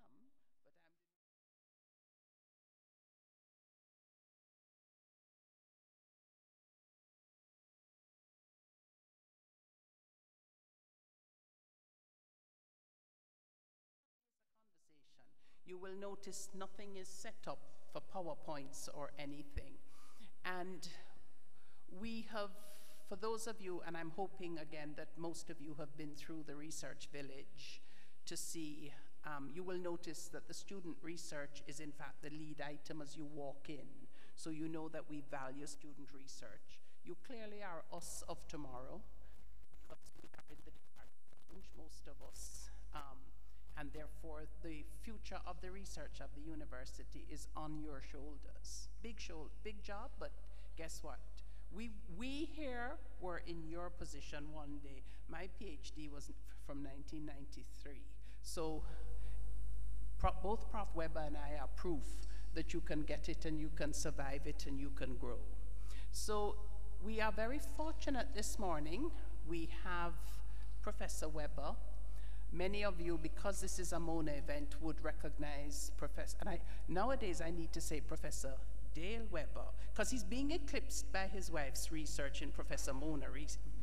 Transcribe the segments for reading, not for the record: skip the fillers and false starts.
but I'm conversation. You will notice nothing is set up for PowerPoints or anything. And we have, for those of you, and I'm hoping again that most of you have been through the research village to see, you will notice that the student research is in fact the lead item as you walk in. So you know that we value student research. You clearly are us of tomorrow, because we are in the department, most of us. And therefore, the future of the research of the university is on your shoulders. Big job, but guess what? We here were in your position one day. My PhD was from 1993. So both Prof. Weber and I are proof that you can get it and you can survive it and you can grow. So we are very fortunate this morning. We have Professor Weber. Many of you, because this is a Mona event, would recognize Professor, and nowadays I need to say Professor Dale Weber, because he's being eclipsed by his wife's research in Professor Mona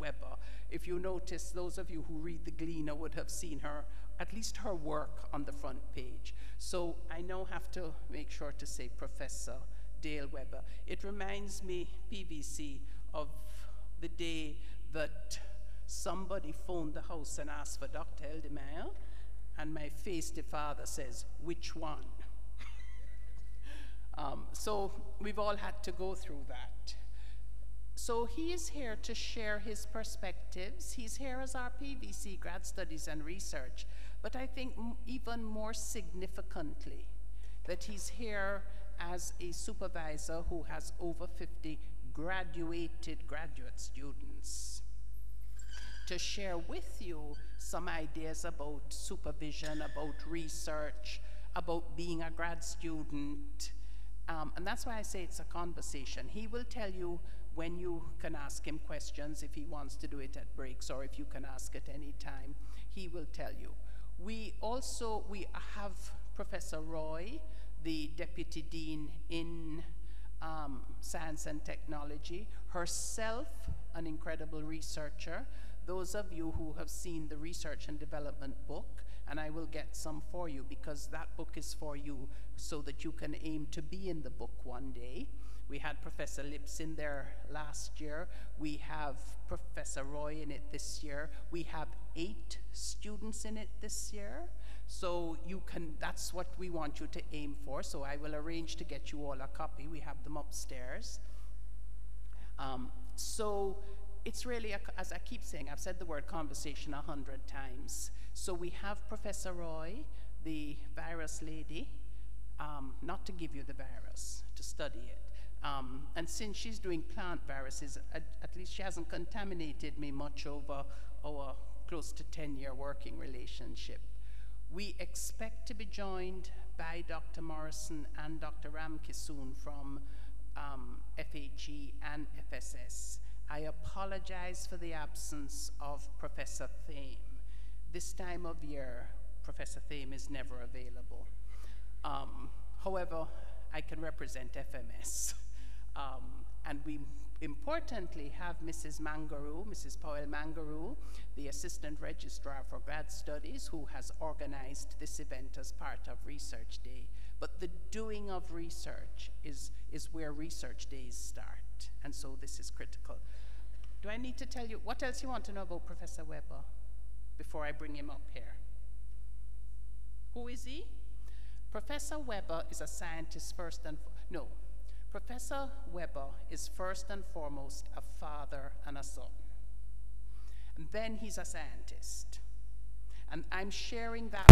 Weber. If you notice, those of you who read the Gleaner would have seen her, at least her work on the front page. So I now have to make sure to say Professor Dale Weber. It reminds me, PVC, of the day that somebody phoned the house and asked for Dr. Eldemeyer, and my face to father says, which one? So we've all had to go through that. So he is here to share his perspectives. He's here as our PVC, Grad Studies and Research, but I think even more significantly that he's here as a supervisor who has over 50 graduated graduate students, to share with you some ideas about supervision, about research, about being a grad student. And that's why I say it's a conversation. He will tell you when you can ask him questions, if he wants to do it at breaks or if you can ask at any time. He will tell you. We have Professor Roy, the Deputy Dean in Science and Technology, herself an incredible researcher. Those of you who have seen the research and development book, and I will get some for you because that book is for you so that you can aim to be in the book one day. We had Professor Lips in there last year. We have Professor Roy in it this year. We have 8 students in it this year. So that's what we want you to aim for. So I will arrange to get you all a copy. We have them upstairs. So it's really, as I keep saying, I've said the word conversation 100 times. So we have Professor Roy, the virus lady, not to give you the virus, to study it. And since she's doing plant viruses, at least she hasn't contaminated me much over our close to 10-year working relationship. We expect to be joined by Dr. Morrison and Dr. Ramke soon from FHE and FSS. I apologize for the absence of Professor Thame. This time of year, Professor Thame is never available. However, I can represent FMS. And we importantly have Mrs. Mangaroo, Mrs. Powell Mangaroo, the Assistant Registrar for Grad Studies, who has organized this event as part of Research Day. But the doing of research is where Research Days start, and so this is critical. Do I need to tell you, what else you want to know about Professor Weber before I bring him up here? Who is he? Professor Weber is a scientist Professor Weber is first and foremost a father and a son. And then he's a scientist. And I'm sharing that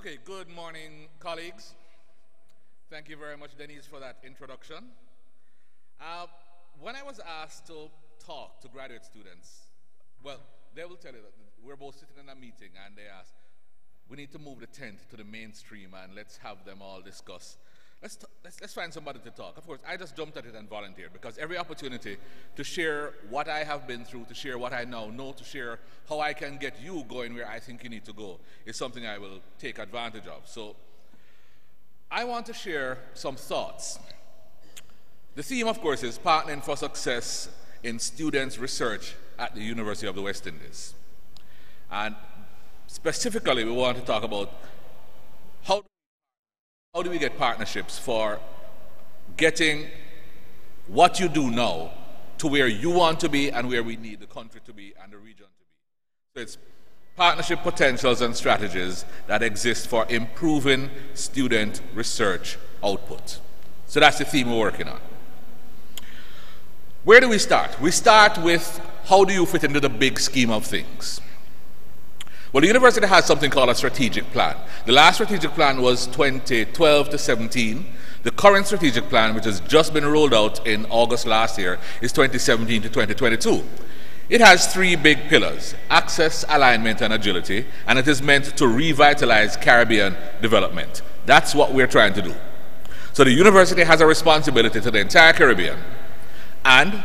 Okay, good morning, colleagues. Thank you very much, Denise, for that introduction. When I was asked to talk to graduate students, well, they will tell you that we're both sitting in a meeting and they asked, we need to move the tent to the mainstream and let's have them all discuss. Let's find somebody to talk. Of course, I just jumped at it and volunteered because every opportunity to share what I have been through, to share what I now know, to share how I can get you going where I think you need to go is something I will take advantage of. So I want to share some thoughts. The theme, of course, is partnering for success in students' research at the University of the West Indies. And specifically, we want to talk about how do we get partnerships for getting what you do now to where you want to be and where we need the country to be and the region to be. So it's partnership potentials and strategies that exist for improving student research output. So that's the theme we're working on. Where do we start? We start with how do you fit into the big scheme of things? Well, the university has something called a strategic plan. The last strategic plan was 2012 to 17. The current strategic plan, which has just been rolled out in August last year, is 2017 to 2022. It has three big pillars: access, alignment, and agility, and it is meant to revitalize Caribbean development. That's what we're trying to do. So the university has a responsibility to the entire Caribbean, and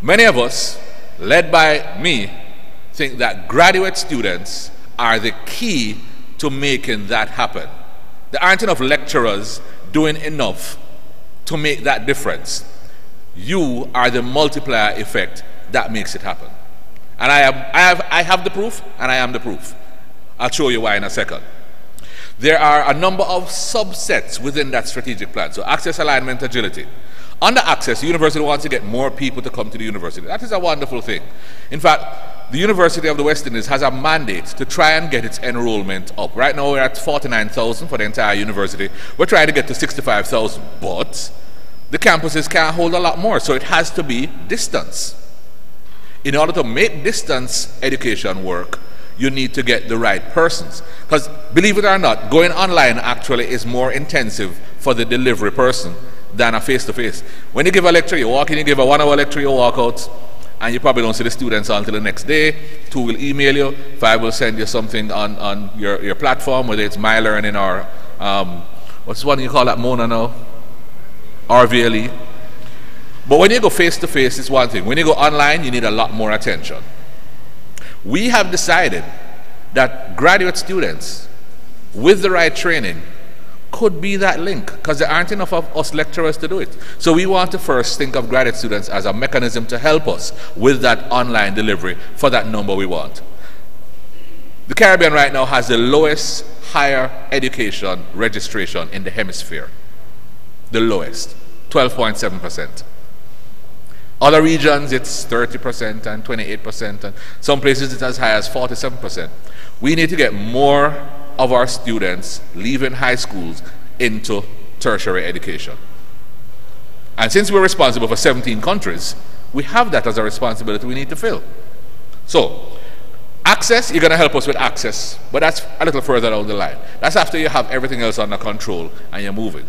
many of us, led by me, think that graduate students are the key to making that happen. There aren't enough lecturers doing enough to make that difference. You are the multiplier effect that makes it happen. And I have the proof, and I am the proof. I'll show you why in a second. There are a number of subsets within that strategic plan. So access, alignment, agility. Under access, the university wants to get more people to come to the university. That is a wonderful thing. In fact, the University of the West Indies has a mandate to try and get its enrollment up. Right now we're at 49,000 for the entire university. We're trying to get to 65,000, but the campuses can't hold a lot more, so it has to be distance. In order to make distance education work, you need to get the right persons. Because believe it or not, going online actually is more intensive for the delivery person than a face-to-face. When you give a lecture, you walk in, you give a 1 hour lecture, you walk out, and you probably don't see the students until the next day. 2 will email you, 5 will send you something on your platform, whether it's My Learning or, what's the one you call that, Mona now? RVLE. But when you go face-to-face, it's one thing. When you go online, you need a lot more attention. We have decided that graduate students, with the right training, could be that link, because there aren't enough of us lecturers to do it. So we want to first think of graduate students as a mechanism to help us with that online delivery for that number we want. The Caribbean right now has the lowest higher education registration in the hemisphere. The lowest, 12.7%. Other regions, it's 30% and 28%, and some places it's as high as 47%. We need to get more of our students leaving high schools into tertiary education. And since we're responsible for 17 countries, we have that as a responsibility we need to fill. So, access, you're going to help us with access, but that's a little further down the line. That's after you have everything else under control and you're moving.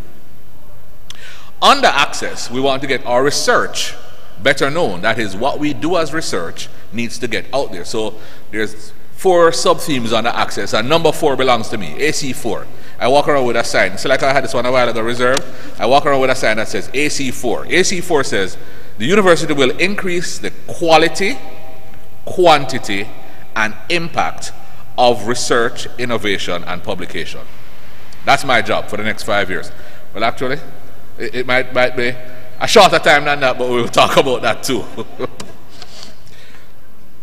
Under access, we want to get our research better known. That is, what we do as research needs to get out there. So there's 4 sub-themes under access, and number 4 belongs to me, AC4. I walk around with a sign. So like I had this one a while ago, reserved. I walk around with a sign that says AC4. AC4 says, the university will increase the quality, quantity, and impact of research, innovation, and publication. That's my job for the next 5 years. Well, actually, it might be a shorter time than that, but we'll talk about that too.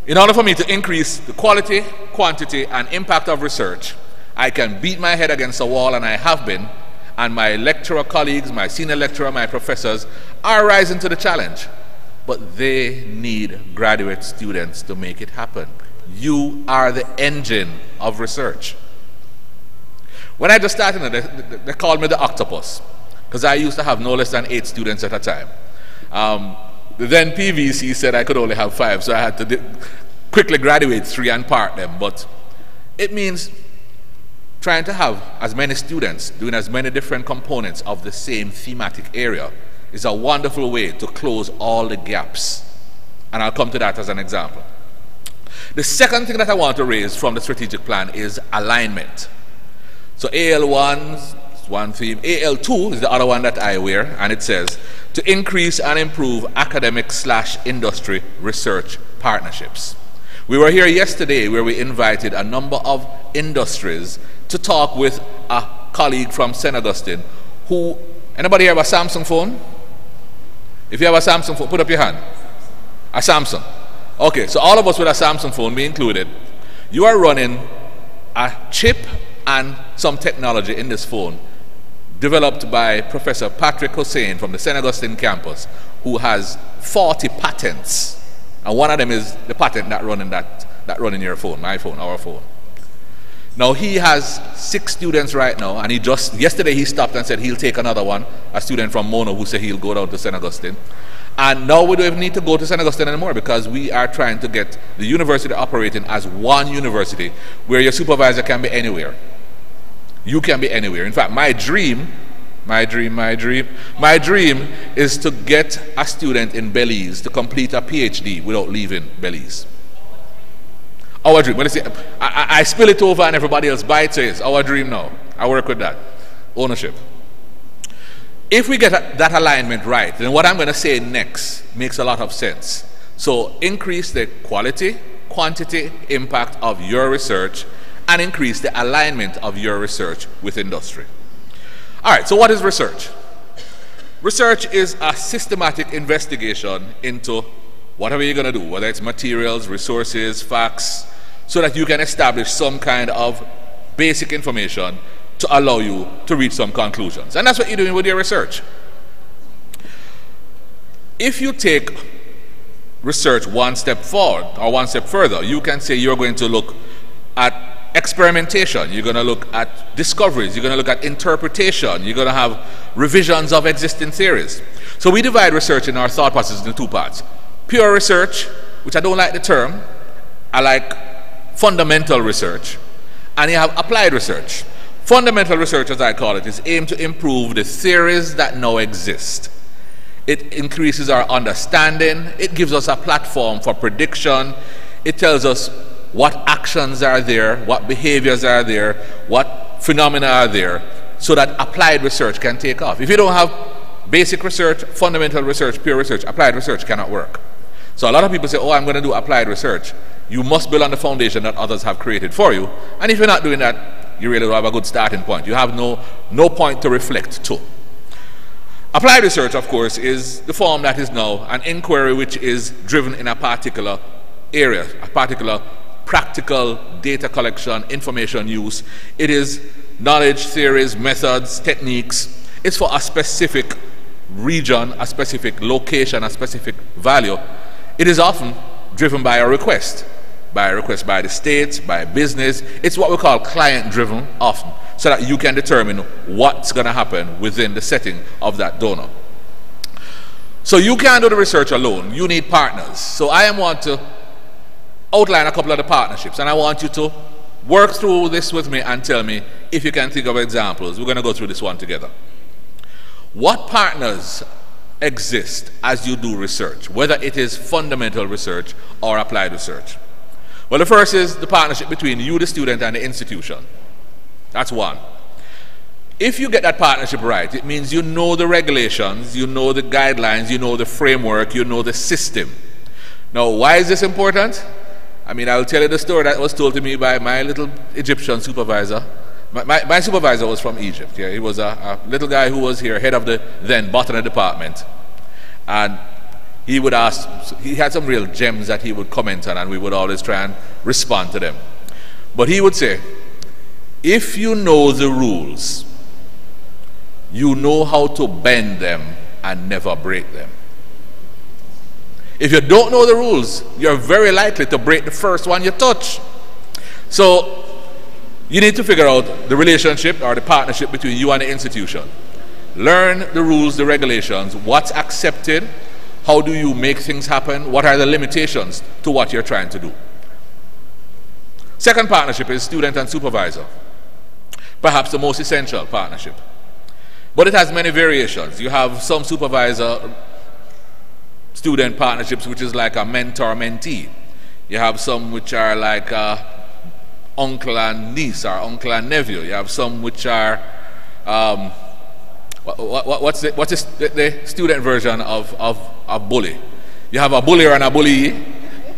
In order for me to increase the quality, quantity, and impact of research, I can beat my head against a wall, and I have been, and my lecturer colleagues, my senior lecturer, my professors are rising to the challenge. But they need graduate students to make it happen. You are the engine of research. When I just started, they called me the octopus, because I used to have no less than 8 students at a time. The then PVC said I could only have 5, so I had to quickly graduate 3 and park them. But it means trying to have as many students doing as many different components of the same thematic area is a wonderful way to close all the gaps. And I'll come to that as an example. The second thing that I want to raise from the strategic plan is alignment. So AL1 is one theme. AL2 is the other one that I wear, and it says, to increase and improve academic/industry research partnerships. We were here yesterday where we invited a number of industries to talk with a colleague from St. Augustine who, anybody here have a Samsung phone? If you have a Samsung phone, put up your hand. A Samsung. Okay, so all of us with a Samsung phone, me included, you are running a chip and some technology in this phone developed by Professor Patrick Hussain from the St. Augustine campus, who has 40 patents. And one of them is the patent that running your phone, my phone, our phone. Now he has 6 students right now, and yesterday he stopped and said he'll take another one, a student from Mona who said he'll go down to St. Augustine. And now we don't even need to go to St. Augustine anymore, because we are trying to get the university operating as one university where your supervisor can be anywhere. You can be anywhere. In fact, my dream is to get a student in Belize to complete a PhD without leaving Belize. Our dream. When I spill it over and everybody else buy it, says our dream now. I work with that. Ownership. If we get that alignment right, then what I'm going to say next makes a lot of sense. So increase the quality, quantity, impact of your research, and increase the alignment of your research with industry. All right, so what is research? Research is a systematic investigation into whatever you're going to do, whether it's materials, resources, facts, so that you can establish some kind of basic information to allow you to reach some conclusions. And that's what you're doing with your research. If you take research one step forward or one step further, you can say you're going to look at experimentation, you're going to look at discoveries, you're going to look at interpretation, you're going to have revisions of existing theories. So we divide research in our thought process into 2 parts. Pure research, which I don't like the term, I like fundamental research, and you have applied research. Fundamental research, as I call it, is aimed to improve the theories that now exist. It increases our understanding, it gives us a platform for prediction, it tells us what actions are there, what behaviors are there, what phenomena are there, so that applied research can take off. If you don't have basic research, fundamental research, pure research, applied research cannot work. So a lot of people say, oh, I'm going to do applied research. You must build on the foundation that others have created for you. And if you're not doing that, you really don't have a good starting point. You have no point to reflect to. Applied research, of course, is the form that is now an inquiry which is driven in a particular area, a particular practical data collection, information use. It is knowledge, theories, methods, techniques. It's for a specific region, a specific location, a specific value. It is often driven by a request by the state, by business. It's what we call client-driven often, so that you can determine what's going to happen within the setting of that donor. So you can't do the research alone. You need partners. So I want to outline a couple of the partnerships, and I want you to work through this with me and tell me if you can think of examples. We're going to go through this one together. What partners exist as you do research, whether it is fundamental research or applied research? Well, the first is the partnership between you, the student, and the institution. That's one. If you get that partnership right, it means you know the regulations, you know the guidelines, you know the framework, you know the system. Now, why is this important? I mean, I'll tell you the story that was told to me by my little Egyptian supervisor. My supervisor was from Egypt. Yeah, he was a little guy who was here, head of the then botany department. And he would ask, he had some real gems that he would comment on, and we would always try and respond to them. But he would say, if you know the rules, you know how to bend them and never break them. If you don't know the rules, you're very likely to break the first one you touch. So you need to figure out the relationship or the partnership between you and the institution. Learn the rules, the regulations, what's accepted, how do you make things happen, what are the limitations to what you're trying to do. Second partnership is student and supervisor. perhaps the most essential partnership. But it has many variations. You have some supervisor-student partnerships, which is like a mentor-mentee. You have some which are like uncle and niece or uncle and nephew. You have some which are, what's the student version of bully? You have a bullier and a bully.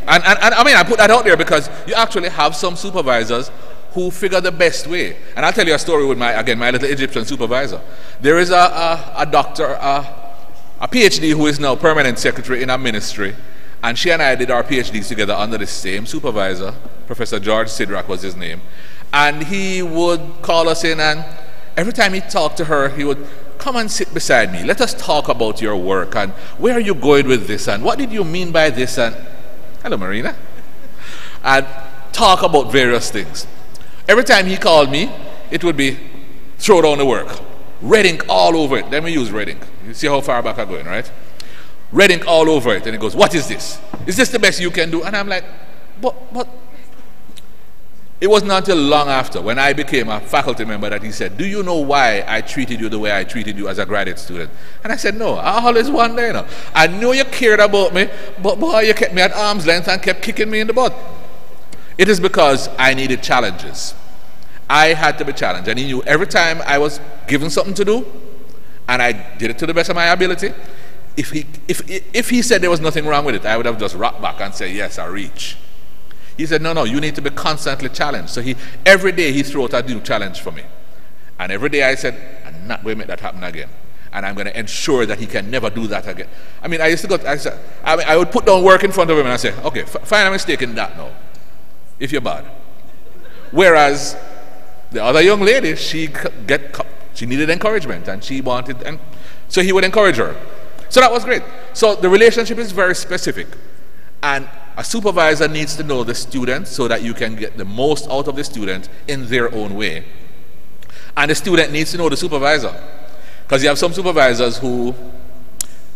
And I mean, I put that out there because you actually have some supervisors who figure the best way. And I'll tell you a story with my little Egyptian supervisor. There is a doctor, a PhD who is now permanent secretary in a ministry, and she and I did our PhDs together under the same supervisor. Professor George Sidrak was his name. And he would call us in, and every time he talked to her, he would come and sit beside me. Let us talk about your work, and where are you going with this, and what did you mean by this, and hello, Marina. And talk about various things. Every time he called me, it would be throw down the work. Red ink all over it. Let me use red ink. You see how far back I'm going, right? Red ink all over it. And he goes, what is this? Is this the best you can do? And I'm like, but. It wasn't until long after, when I became a faculty member, that he said, do you know why I treated you the way I treated you as a graduate student? And I said, no, I always wonder, you know. I knew you cared about me, but boy, you kept me at arm's length and kept kicking me in the butt. It is because I needed challenges. I had to be challenged, and he knew every time I was given something to do, and I did it to the best of my ability, if he said there was nothing wrong with it, I would have just rocked back and said, yes, I reach. He said, no, you need to be constantly challenged. So every day he threw out a new challenge for me. And every day I said, I'm not going to make that happen again. And I'm going to ensure that he can never do that again. I mean, I would put down work in front of him and I say, okay, find a mistake in that now, if you're bad. Whereas the other young lady, she needed encouragement, and she wanted, and so he would encourage her. So that was great. So the relationship is very specific. And a supervisor needs to know the student so that you can get the most out of the student in their own way. And the student needs to know the supervisor. Because you have some supervisors who,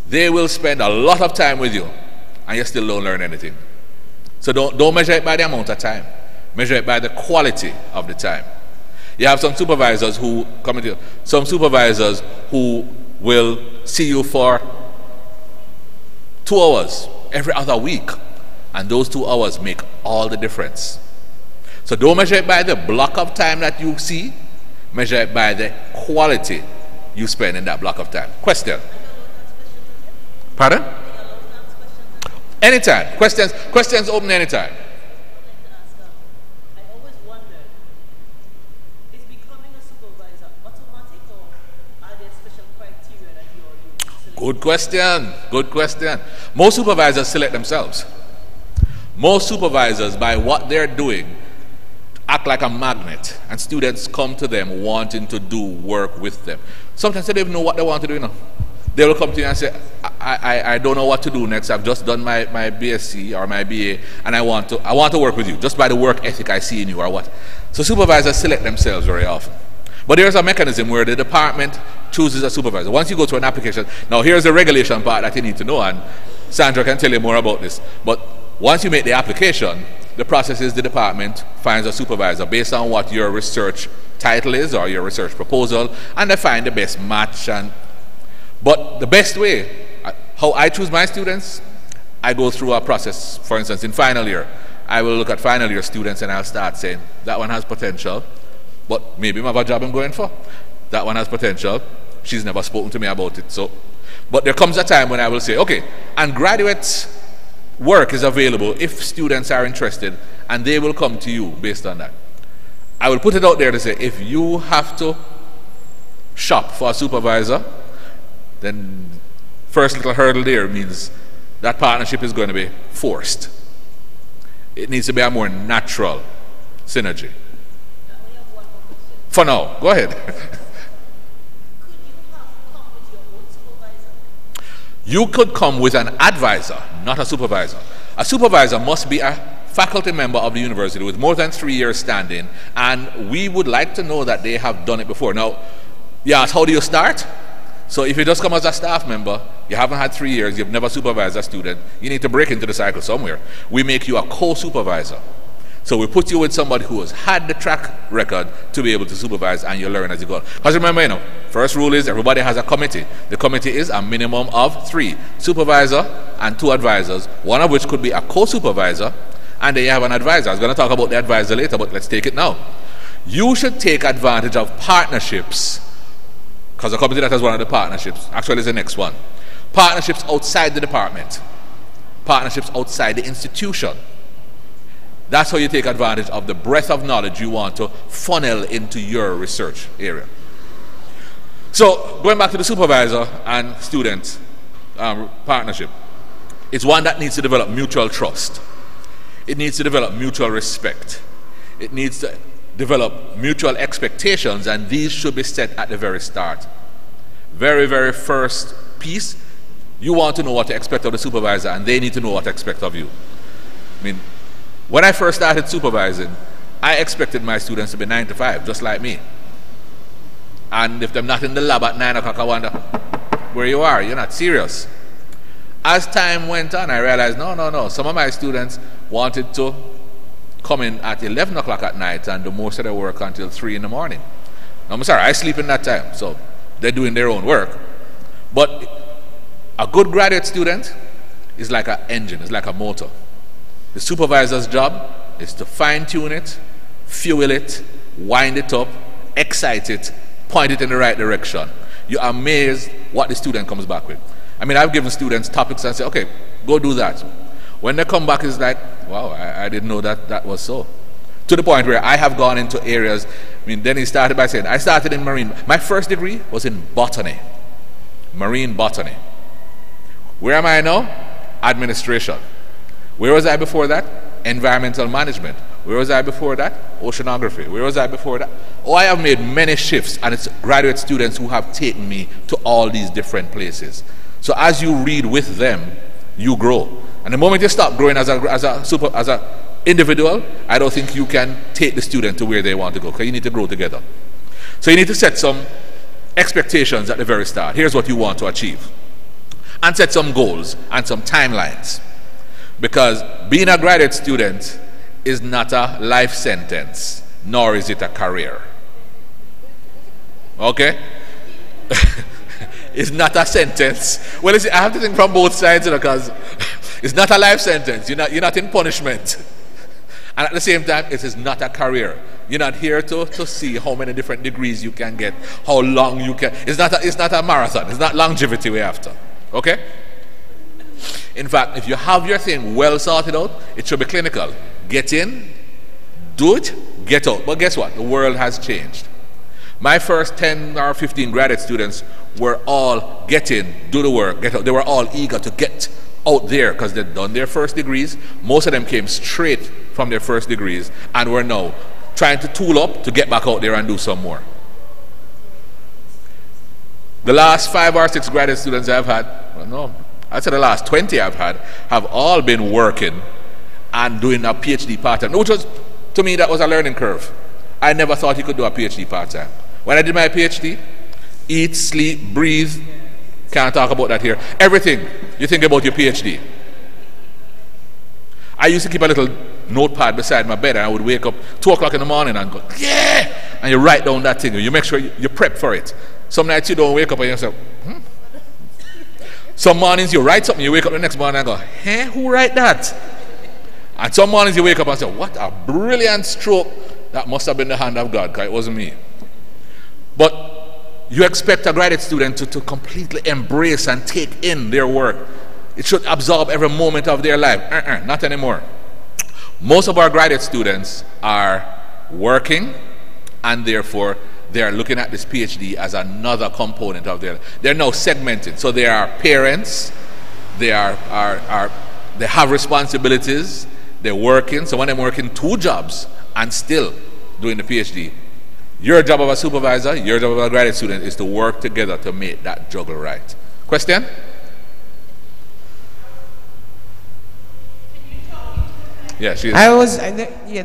they will spend a lot of time with you and you still don't learn anything. So don't measure it by the amount of time. Measure it by the quality of the time. You have some supervisors who come into you, some supervisors who will see you for 2 hours every other week. And those 2 hours make all the difference. So don't measure it by the block of time that you see. Measure it by the quality you spend in that block of time. Question? Pardon? Anytime. Questions open anytime. I always wondered, is becoming a supervisor automatic, or are there special criteria that you are using? Good question. Good question. Most supervisors select themselves. Most supervisors, by what they're doing, act like a magnet, and students come to them wanting to do work with them. Sometimes they don't even know what they want to do, you know. They will come to you and say, I don't know what to do next. I've just done my BSc or my BA, and I want to work with you, just by the work ethic I see in you or what. So supervisors select themselves very often. But there's a mechanism where the department chooses a supervisor. Once you go to an application, now here's the regulation part that you need to know, and Sandra can tell you more about this. But once you make the application, the process is the department finds a supervisor based on what your research title is or your research proposal, and they find the best match. But the best way, how I choose my students, I go through a process. For instance, in final year, I will look at final year students and I'll start saying, that one has potential, but maybe I have a job I'm going for. That one has potential. She's never spoken to me about it. But there comes a time when I will say, okay, and graduates' work is available if students are interested, and they will come to you based on that. I will put it out there to say, if you have to shop for a supervisor, then first little hurdle there means that partnership is going to be forced. It needs to be a more natural synergy. For now, go ahead. You could come with an advisor, not a supervisor. A supervisor must be a faculty member of the university with more than 3 years standing, and we would like to know that they have done it before. Now, you ask, how do you start? So if you just come as a staff member, you haven't had 3 years, you've never supervised a student, you need to break into the cycle somewhere. We make you a co-supervisor. So we put you with somebody who has had the track record to be able to supervise, and you learn as you go. Because remember, you know, first rule is everybody has a committee. The committee is a minimum of 3. Supervisor and 2 advisors, one of which could be a co-supervisor, and then you have an advisor. I was going to talk about the advisor later, but let's take it now. You should take advantage of partnerships, because the committee that has one of the partnerships, actually is the next one. Partnerships outside the department. Partnerships outside the institution. That's how you take advantage of the breadth of knowledge you want to funnel into your research area. So, going back to the supervisor and student partnership, it's one that needs to develop mutual trust. It needs to develop mutual respect. It needs to develop mutual expectations, and these should be set at the very start. Very, very first piece, you want to know what to expect of the supervisor, and they need to know what to expect of you. I mean, when I first started supervising, I expected my students to be 9 to 5, just like me. And if they're not in the lab at 9 o'clock, I wonder where you are. You're not serious. As time went on, I realized, no. Some of my students wanted to come in at 11 o'clock at night and do most of their work until 3 in the morning. Now, I'm sorry, I sleep in that time, so they're doing their own work. But a good graduate student is like an engine, it's like a motor. The supervisor's job is to fine-tune it, fuel it, wind it up, excite it, point it in the right direction. You're amazed what the student comes back with. I mean, I've given students topics and say, okay, go do that. When they come back, it's like, wow, I didn't know that was so. To the point where I have gone into areas, I mean, then he started by saying, I started in marine. My first degree was in botany, marine botany. Where am I now? Administration. Where was I before that? Environmental management. Where was I before that? Oceanography. Where was I before that? Oh, I have made many shifts, and it's graduate students who have taken me to all these different places. So as you read with them, you grow. And the moment you stop growing as an individual, I don't think you can take the student to where they want to go, because you need to grow together. So you need to set some expectations at the very start. Here's what you want to achieve. And set some goals and some timelines. Because being a graduate student is not a life sentence, nor is it a career. Okay? It's not a sentence. Well, I have to think from both sides, because it's not a life sentence. You're not in punishment. And at the same time, it is not a career. You're not here to see how many different degrees you can get, how long you can. It's not a marathon. It's not longevity we're after. Okay? In fact, if you have your thing well sorted out, it should be clinical. Get in, do it, get out. But guess what? The world has changed. My first 10 or 15 graduate students were all get in, do the work, get out. They were all eager to get out there because they'd done their first degrees. Most of them came straight from their first degrees and were now trying to tool up to get back out there and do some more. The last 5 or 6 graduate students I've had, well, no, I'd say the last 20 I've had, have all been working and doing a PhD part-time, which was, to me, that was a learning curve. I never thought you could do a PhD part-time. When I did my PhD, eat, sleep, breathe, can't talk about that here. Everything you think about your PhD. I used to keep a little notepad beside my bed, and I would wake up 2 o'clock in the morning and go, yeah! And you write down that thing, you make sure you prep for it. Some nights you don't wake up and you say, Some mornings you write something, you wake up the next morning and go, hey, who write that? And some mornings you wake up and say, what a brilliant stroke. That must have been the hand of God, because it wasn't me. But you expect a graduate student to completely embrace and take in their work. It should absorb every moment of their life. Not anymore. Most of our graduate students are working, and therefore they are looking at this PhD as another component of their life. They're now segmented. So they are parents, they they have responsibilities, they're working. So when they're working 2 jobs and still doing the PhD, your job of a supervisor, your job of a graduate student is to work together to make that juggle right. Question? Yeah, she is.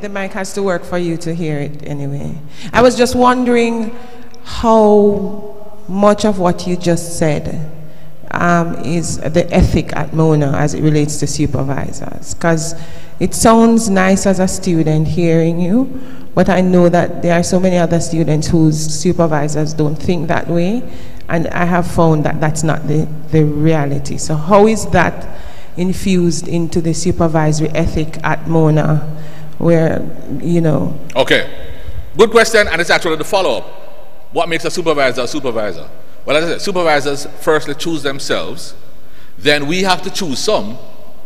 The mic has to work for you to hear it anyway. I was just wondering how much of what you just said is the ethic at Mona as it relates to supervisors. Because, It sounds nice as a student hearing you, but I know that there are so many other students whose supervisors don't think that way, and I have found that that's not the reality. So how is that infused into the supervisory ethic at Mona, where, you know? Okay, good question, and it's actually the follow-up. What makes a supervisor a supervisor? Well, as I said, supervisors firstly choose themselves, then we have to choose some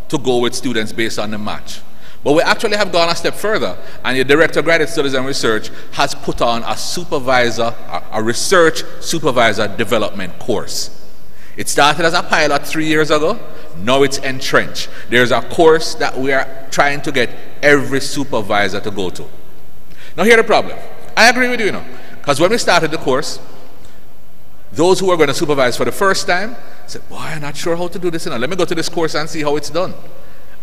to go with students based on the match. But we actually have gone a step further, and your Director of Graduate Studies and Research has put on a supervisor, a research supervisor development course. It started as a pilot 3 years ago. Now it's entrenched. There's a course that we are trying to get every supervisor to go to. Now here's the problem. I agree with you, because when we started the course, those who were going to supervise for the first time said, boy, I'm not sure how to do this. Let me go to this course and see how it's done.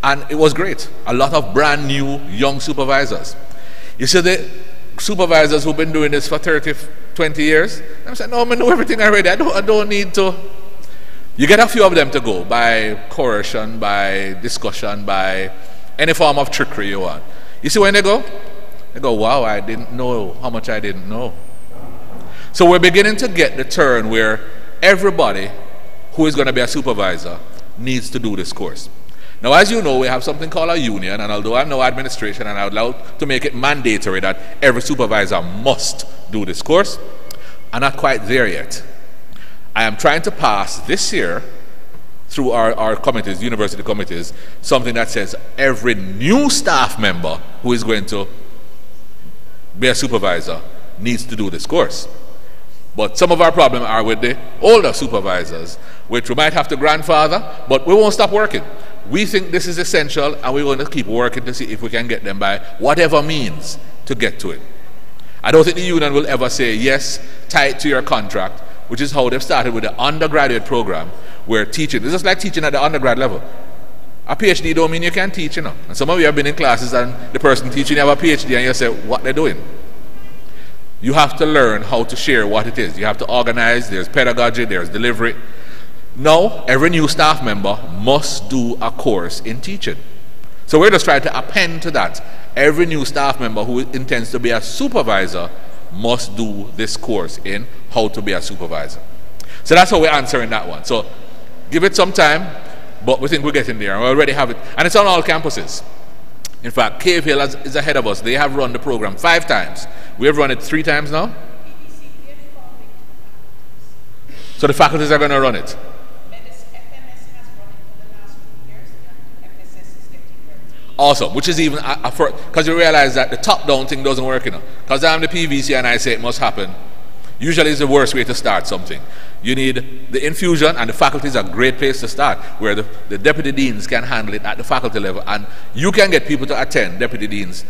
And it was great. A lot of brand new young supervisors. You see the supervisors who've been doing this for 30, 20 years, I'm saying, no, I know everything already. I don't need to. You get a few of them to go by coercion, by discussion, by any form of trickery you want. You see when they go, wow, I didn't know how much I didn't know. So we're beginning to get the turn where everybody who is going to be a supervisor needs to do this course. Now, as you know, we have something called a union, and although I'm no administration, and I would like to make it mandatory that every supervisor must do this course, I'm not quite there yet. I am trying to pass this year, through our committees, university committees, something that says every new staff member who is going to be a supervisor needs to do this course. But some of our problems are with the older supervisors, which we might have to grandfather, but we won't stop working. We think this is essential, and we're going to keep working to see if we can get them by whatever means to get to it. I don't think the union will ever say, yes, tie it to your contract, which is how they've started with the undergraduate program, where teaching, it's just like teaching at the undergrad level. A PhD don't mean you can't teach, And some of you have been in classes and the person teaching you have a PhD and you say, what they're doing? You have to learn how to share what it is. You have to organize, there's pedagogy, there's delivery. Now, every new staff member must do a course in teaching. So we're just trying to append to that. Every new staff member who intends to be a supervisor must do this course in how to be a supervisor. So that's how we're answering that one. So give it some time, but we think we're getting there. We already have it. And it's on all campuses. In fact, Cave Hill is ahead of us. They have run the program 5 times. We have run it 3 times now. So the faculties are going to run it. Awesome, which is even because you realize that the top-down thing doesn't work, Because I'm the PVC and I say it must happen. Usually it's the worst way to start something. You need the infusion, and the faculty is a great place to start, where the deputy deans can handle it at the faculty level, and you can get people to attend, deputy deans,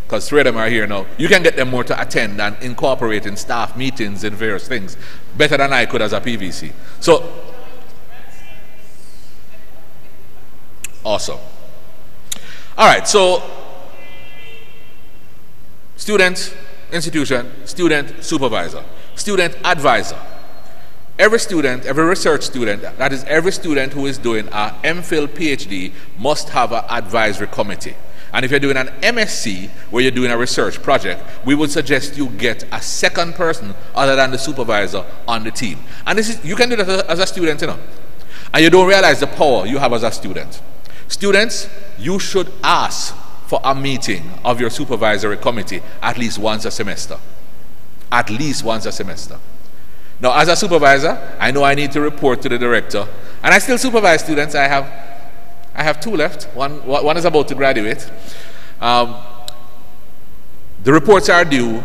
because 3 of them are here now. You can get them more to attend and incorporate in staff meetings and various things better than I could as a PVC. So, awesome. All right, so student, institution, student, supervisor, student, advisor. Every student, every research student, that is every student who is doing an MPhil PhD must have an advisory committee. And if you're doing an MSc, where you're doing a research project, we would suggest you get a second person other than the supervisor on the team. And this is, you can do that as a student, And you don't realize the power you have as a student. Students, you should ask for a meeting of your supervisory committee at least once a semester. At least once a semester. Now, as a supervisor, I know I need to report to the director, and I still supervise students. I have 2 left. One is about to graduate. The reports are due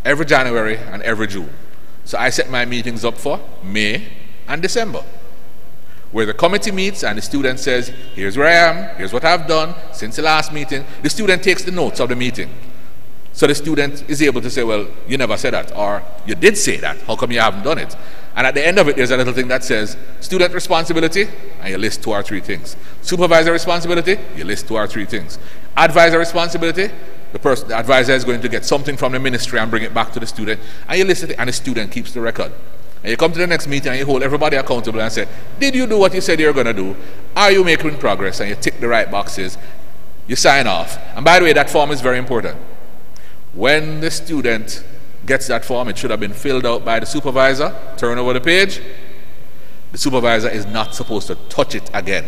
every January and every June. So I set my meetings up for May and December, where the committee meets and the student says, here's where I am, here's what I've done since the last meeting. The student takes the notes of the meeting. So the student is able to say, well, you never said that, or you did say that, how come you haven't done it? And at the end of it, there's a little thing that says, student responsibility, and you list 2 or 3 things. Supervisor responsibility, you list 2 or 3 things. Advisor responsibility, the advisor is going to get something from the ministry and bring it back to the student, and you list it, and the student keeps the record. And you come to the next meeting and you hold everybody accountable and say, did you do what you said you were going to do? Are you making progress? And you tick the right boxes. You sign off. And by the way, that form is very important. When the student gets that form, it should have been filled out by the supervisor. Turn over the page. The supervisor is not supposed to touch it again.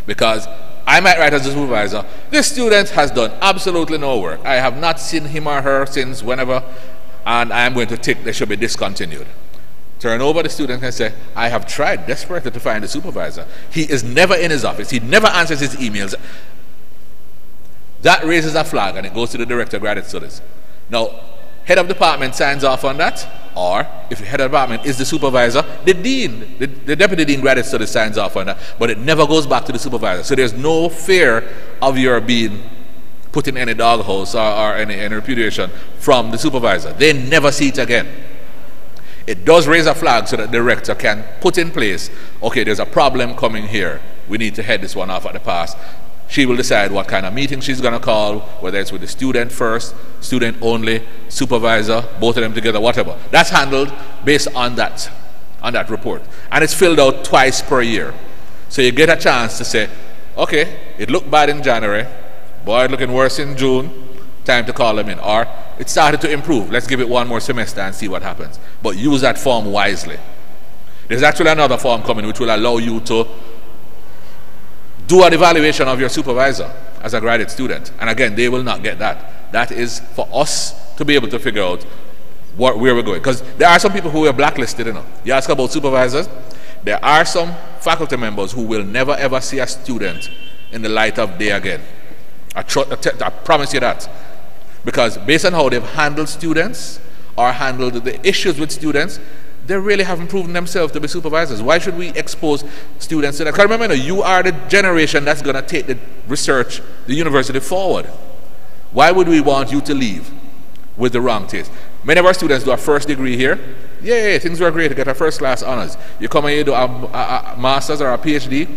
Because I might write as a supervisor, this student has done absolutely no work. I have not seen him or her since whenever, and I am going to tick they should be discontinued. Turn over the student and say, I have tried desperately to find the supervisor. He is never in his office. He never answers his emails. That raises a flag and it goes to the director of graduate studies. Now, head of department signs off on that, or if the head of department is the supervisor, the dean, the deputy dean graduate studies signs off on that, but it never goes back to the supervisor. So there's no fear of your being put in any doghouse or any repudiation from the supervisor. They never see it again. It does raise a flag so that the director can put in place, okay, there's a problem coming here. We need to head this one off at the pass. She will decide what kind of meeting she's going to call, whether it's with the student first, student only, supervisor, both of them together, whatever. That's handled based on that report. And it's filled out twice per year. So you get a chance to say, okay, it looked bad in January, boy, it's looking worse in June, time to call them in. Or it started to improve, let's give it one more semester and see what happens. But use that form wisely. There's actually another form coming which will allow you to do an evaluation of your supervisor as a graduate student. And again, they will not get that. That is for us to be able to figure out where we're going. Because there are some people who are blacklisted, you know. You ask about supervisors, there are some faculty members who will never ever see a student in the light of day again. I promise you that. Because based on how they've handled students or handled the issues with students, they really haven't proven themselves to be supervisors. Why should we expose students to that? Because remember, you are the generation that's going to take the research, the university forward. Why would we want you to leave with the wrong taste? Many of our students do a first degree here. Yeah, things were great to get a first class honors. You come here, you do a master's or a PhD,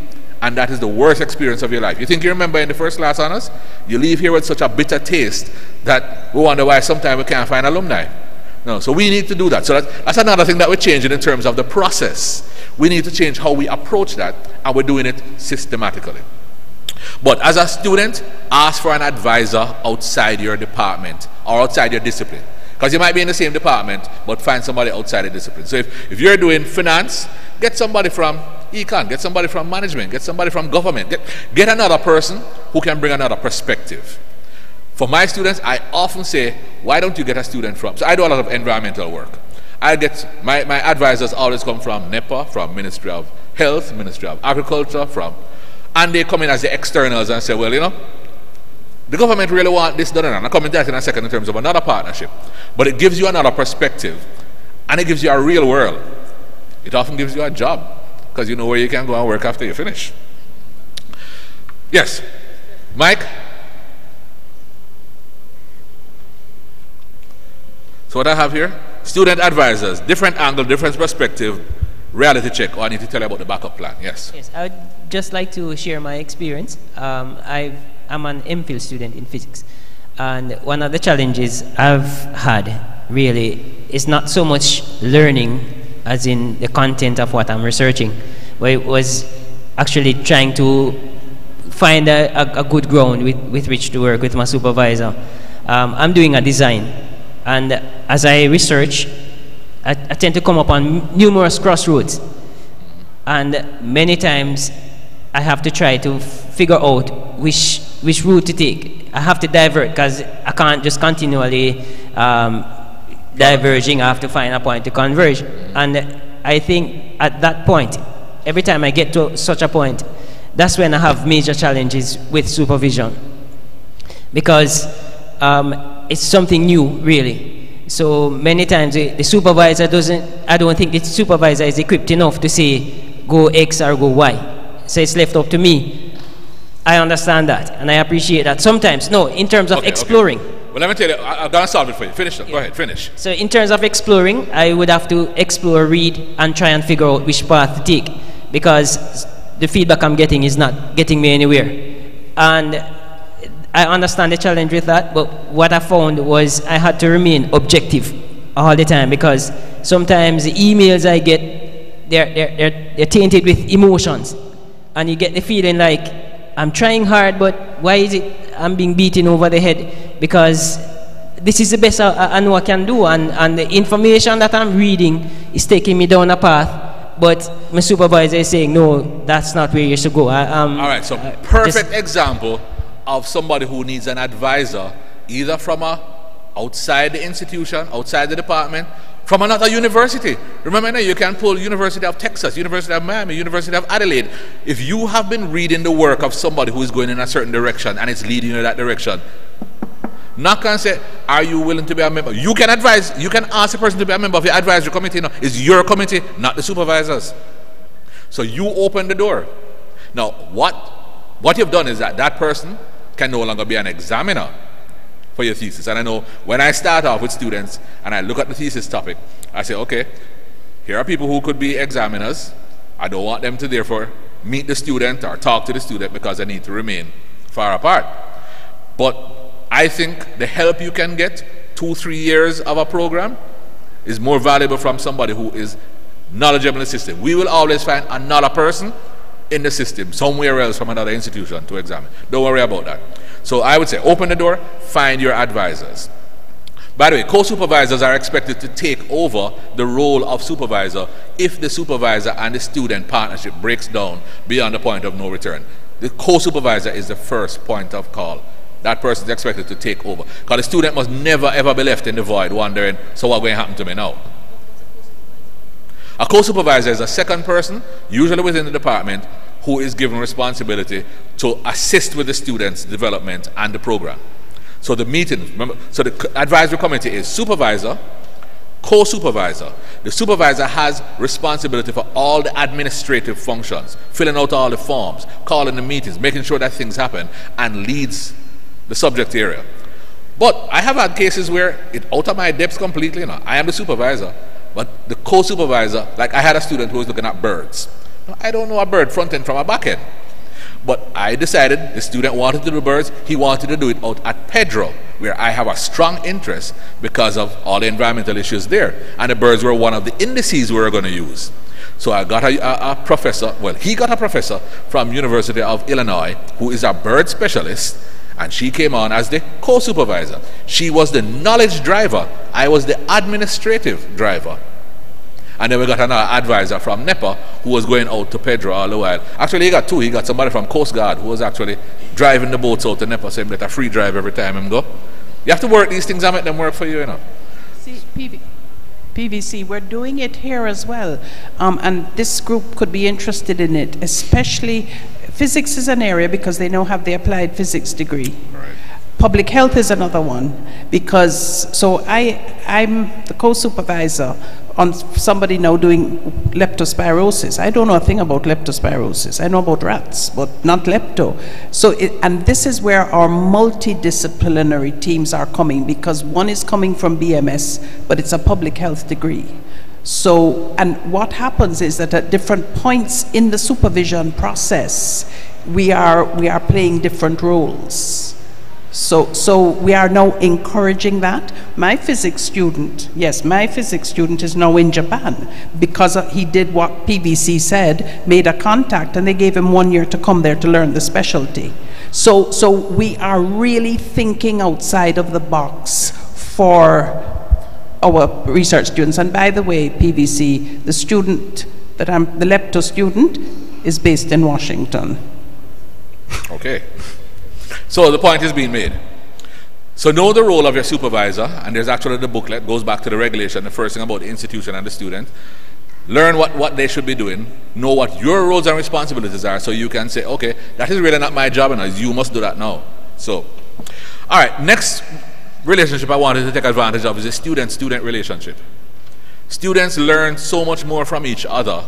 and that is the worst experience of your life. You think you remember in the first class honors? You leave here with such a bitter taste that we wonder why sometimes we can't find alumni. No, so we need to do that. So that's another thing that we're changing in terms of the process. We need to change how we approach that, and we're doing it systematically. But as a student, ask for an advisor outside your department or outside your discipline. Because you might be in the same department, but find somebody outside the discipline. So if you're doing finance, get somebody from econ, get somebody from management, get somebody from government. Get another person who can bring another perspective. For my students, I often say, why don't you get a student from? So I do a lot of environmental work. I get, my advisors always come from NEPA, from Ministry of Health, Ministry of Agriculture, and they come in as the externals and say, well, you know, the government really want this done, and I'll come into that in a second in terms of another partnership. But it gives you another perspective, and it gives you a real world. It often gives you a job, because you know where you can go and work after you finish. Yes, Mike? So what I have here, student advisors, different angle, different perspective, reality check. Oh, I need to tell you about the backup plan. Yes. Yes, I would just like to share my experience. I'm an MPhil student in physics, and one of the challenges I've had really is not so much learning as in the content of what I'm researching, but it was actually trying to find a good ground with which to work with my supervisor. I'm doing a design, and as I research, I tend to come upon numerous crossroads, and many times I have to try to figure out which route to take. I have to divert because I can't just continually diverging. I have to find a point to converge, and I think at that point, every time I get to such a point, that's when I have major challenges with supervision, because it's something new, really. So many times the supervisor I don't think the supervisor is equipped enough to say, go X or go Y. So it's left up to me. I understand that, and I appreciate that. Sometimes, no, in terms of exploring. Okay. Well, let me tell you, I'm going to solve it for you. Finish that. Yeah. Go ahead, finish. So in terms of exploring, I would have to explore, read, and try and figure out which path to take, because the feedback I'm getting is not getting me anywhere. And I understand the challenge with that, but what I found was I had to remain objective all the time, because sometimes the emails I get, they're tainted with emotions, and you get the feeling like I'm trying hard, but why is it I'm being beaten over the head? Because this is the best I know I can do, and the information that I'm reading is taking me down a path, but my supervisor is saying, no, that's not where you should go. All right, so perfect example of somebody who needs an advisor, either from outside the institution, outside the department, from another university. Remember now, you can pull University of Texas, University of Miami, University of Adelaide. If you have been reading the work of somebody who is going in a certain direction and it's leading you in that direction, not can say, are you willing to be a member? You can advise, you can ask a person to be a member of your advisory committee. No, it's your committee, not the supervisors. So you open the door. Now, what you've done is that person can no longer be an examiner for your thesis. And I know when I start off with students and I look at the thesis topic, I say, okay, here are people who could be examiners. I don't want them to therefore meet the student or talk to the student because they need to remain far apart. But I think the help you can get, 2-3 years of a program, is more valuable from somebody who is knowledgeable in the system. We will always find another person in the system somewhere else from another institution to examine. Don't worry about that. So I would say open the door, find your advisors. By the way, co-supervisors are expected to take over the role of supervisor if the supervisor and the student partnership breaks down beyond the point of no return. The co-supervisor is the first point of call. That person is expected to take over. Because the student must never ever be left in the void wondering, so what's going to happen to me now? A co-supervisor is a second person, usually within the department, who is given responsibility to assist with the student's development and the program. So the meeting, remember, so the advisory committee is supervisor, co-supervisor. The supervisor has responsibility for all the administrative functions, filling out all the forms, calling the meetings, making sure that things happen, and leads the subject area. But I have had cases where it's out of my depth completely. I am the supervisor, but the co-supervisor, like I had a student who was looking at birds. I don't know a bird front end from a back end. But I decided the student wanted to do birds. He wanted to do it out at Pedro, where I have a strong interest because of all the environmental issues there. And the birds were one of the indices we were going to use. So I got a professor, well, he got a professor from University of Illinois who is a bird specialist, and she came on as the co-supervisor. She was the knowledge driver. I was the administrative driver. And then we got another advisor from NEPA who was going out to Pedro all the while. Actually, he got two. He got somebody from Coast Guard who was actually driving the boats out to NEPA, so he get a free drive every time him go. You have to work these things and make them work for you, you know. See, PVC, we're doing it here as well. And this group could be interested in it, especially physics is an area because they now have the applied physics degree. Right. Public health is another one because, so I'm the co-supervisor on somebody now doing leptospirosis. I don't know a thing about leptospirosis. I know about rats, but not lepto. So, and this is where our multidisciplinary teams are coming because one is coming from BMS, but it's a public health degree. So, and what happens is that at different points in the supervision process, we are playing different roles. So we are now encouraging that. My physics student, yes, my physics student is now in Japan because he did what PVC said, made a contact, and they gave him 1 year to come there to learn the specialty. So we are really thinking outside of the box for our research students. And by the way, PVC, the student the lepto student is based in Washington. Okay. So the point is being made. So know the role of your supervisor, and there's actually the booklet, goes back to the regulation, the first thing about the institution and the student. Learn what they should be doing, know what your roles and responsibilities are, so you can say, okay, that is really not my job, and you must do that now. So, all right, next relationship I wanted to take advantage of is the student-student relationship. Students learn so much more from each other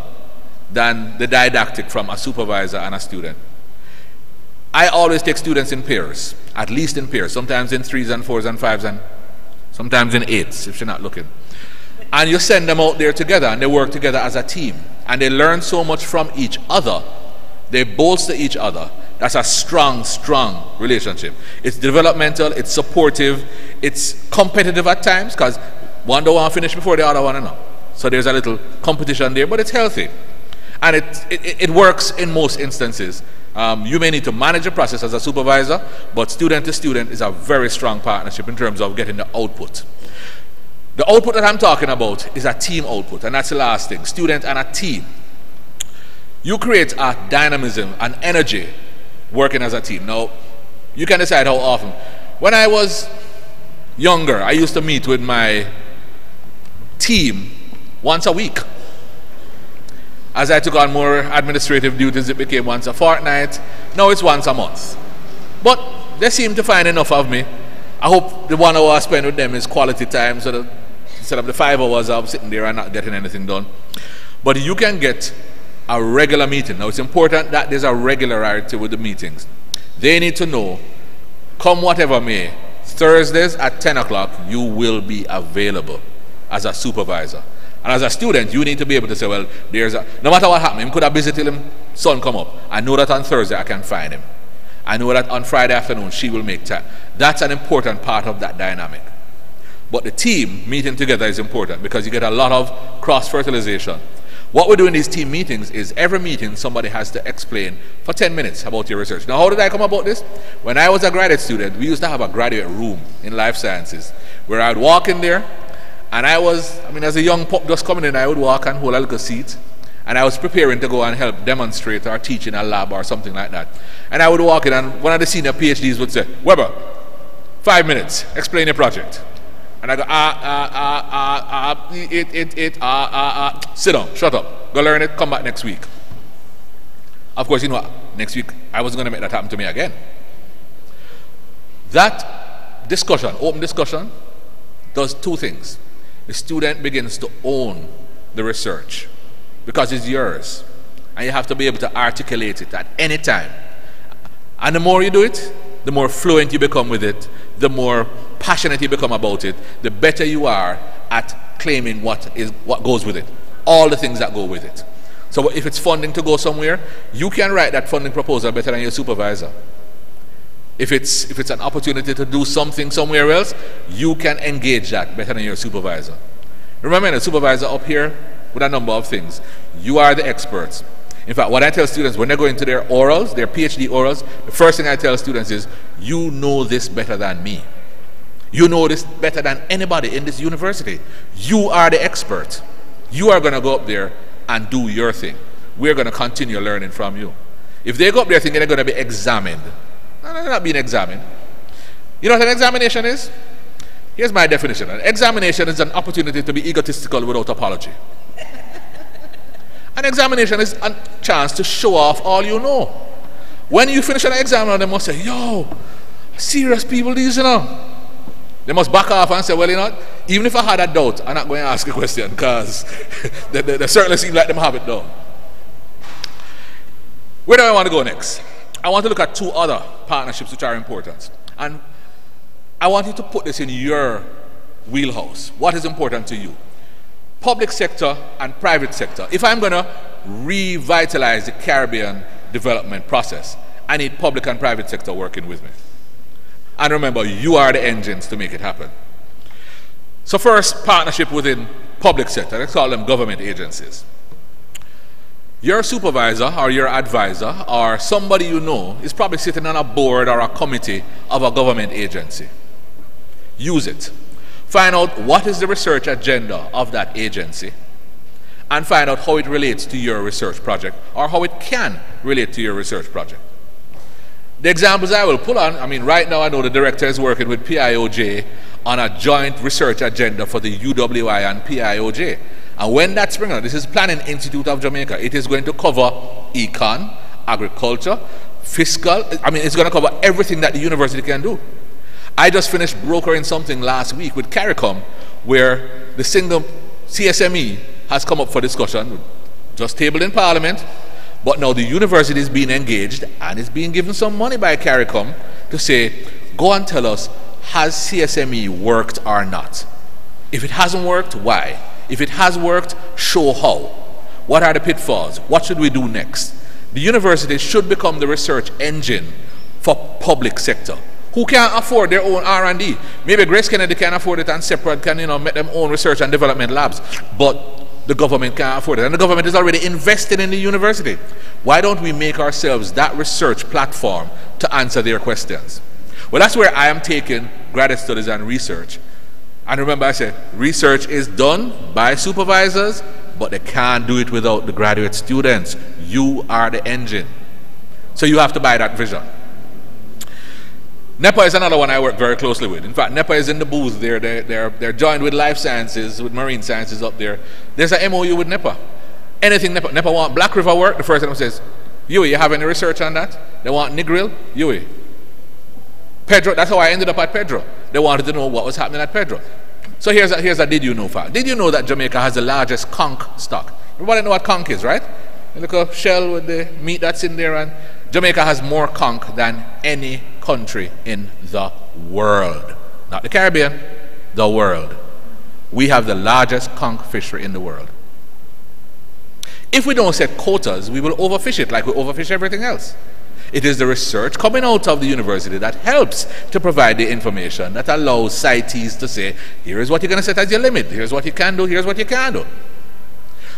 than the didactic from a supervisor and a student. I always take students in pairs, at least in pairs, sometimes in 3s and 4s and 5s and sometimes in 8s if you're not looking. And you send them out there together and they work together as a team and they learn so much from each other. They bolster each other. That's a strong, strong relationship. It's developmental, it's supportive, it's competitive at times because one don't want to finish before the other one, you know. So there's a little competition there, but it's healthy. And it works in most instances. You may need to manage the process as a supervisor, but student to student is a very strong partnership in terms of getting the output. The output that I'm talking about is a team output, and that's the last thing, student and a team. You create a dynamism, an energy working as a team. Now, you can decide how often. When I was younger, I used to meet with my team once a week. As I took on more administrative duties, it became once a fortnight. Now it's once a month. But they seem to find enough of me. I hope the 1 hour I spend with them is quality time, so that instead of the 5 hours I'm sitting there and not getting anything done. But you can get a regular meeting. Now it's important that there's a regularity with the meetings. They need to know, come whatever may, Thursdays at 10 o'clock, you will be available as a supervisor. And as a student, you need to be able to say, well, no matter what happens, him could have busy till him son come up. I know that on Thursday I can find him. I know that on Friday afternoon she will make time. That's an important part of that dynamic. But the team meeting together is important because you get a lot of cross-fertilization. What we do in these team meetings is every meeting somebody has to explain for 10 minutes about your research. Now, how did I come about this? When I was a graduate student, we used to have a graduate room in life sciences where I would walk in there, and as a young pup just coming in, I would walk and hold a little seat, and I was preparing to go and help demonstrate or teach in a lab or something like that. And I would walk in, and one of the senior PhDs would say, Weber, 5 minutes, explain your project. And I go, sit down, shut up, go learn it, come back next week. Of course, you know, next week I wasn't going to make that happen to me again. That discussion, open discussion, does two things. The student begins to own the research because it's yours, and you have to be able to articulate it at any time. And the more you do it, the more fluent you become with it, the more passionate you become about it, the better you are at claiming what goes with it, all the things that go with it. So if it's funding to go somewhere, you can write that funding proposal better than your supervisor. If it's an opportunity to do something somewhere else, you can engage that better than your supervisor. Remember, the supervisor up here with a number of things. You are the experts. In fact, what I tell students when they go into their orals, their PhD orals, the first thing I tell students is, you know this better than me. You know this better than anybody in this university. You are the expert. You are going to go up there and do your thing. We're going to continue learning from you. If they go up there thinking they're going to be examined, no, they're not being examined. You know what an examination is? Here's my definition. An examination is an opportunity to be egotistical without apology. An examination is a chance to show off all you know. When you finish an exam, they must say, yo, serious people these, you know. They must back off and say, well, you know, even if I had a doubt, I'm not going to ask a question because they certainly seem like them have it done. Where do I want to go next? I want to look at two other partnerships which are important. And I want you to put this in your wheelhouse. What is important to you? Public sector and private sector. If I'm going to revitalize the Caribbean development process, I need public and private sector working with me. And remember, you are the engines to make it happen. So first, partnership within public sector. Let's call them government agencies. Your supervisor or your advisor or somebody you know is probably sitting on a board or a committee of a government agency. Use it. Find out what is the research agenda of that agency and find out how it relates to your research project or how it can relate to your research project. The examples I will pull on, right now I know the director is working with PIOJ on a joint research agenda for the UWI and PIOJ. And when that springs out, this is Planning Institute of Jamaica. It is going to cover econ, agriculture, fiscal. It's going to cover everything that the university can do. I just finished brokering something last week with CARICOM where the single CSME has come up for discussion, just tabled in Parliament, but now the university is being engaged and is being given some money by CARICOM to say, go and tell us, has CSME worked or not? If it hasn't worked, why? If it has worked, show how. What are the pitfalls? What should we do next? The university should become the research engine for public sector. Who can't afford their own R&D? Maybe Grace Kennedy can afford it and separate can make them own research and development labs. But the government can't afford it. And the government is already invested in the university. Why don't we make ourselves that research platform to answer their questions? Well, that's where I am taking graduate studies and research. And remember, I said, research is done by supervisors, but they can't do it without the graduate students. You are the engine. So you have to buy that vision. NEPA is another one I work very closely with. In fact, NEPA is in the booth there. They're joined with life sciences, with marine sciences up there. There's an MOU with NEPA. Anything NEPA. NEPA want Black River work. The first time says, Yui, you have any research on that? They want Negril? Yui. Pedro, that's how I ended up at Pedro. They wanted to know what was happening at Pedro. So here's a did you know fact. Did you know that Jamaica has the largest conch stock? Everybody know what conch is, right? You look at a shell with the meat that's in there, and Jamaica has more conch than any country in the world. Not the Caribbean, the world. We have the largest conch fishery in the world. If we don't set quotas, we will overfish it like we overfish everything else. It is the research coming out of the university that helps to provide the information that allows CITES to say, here is what you're going to set as your limit, here's what you can do, here's what you can't do.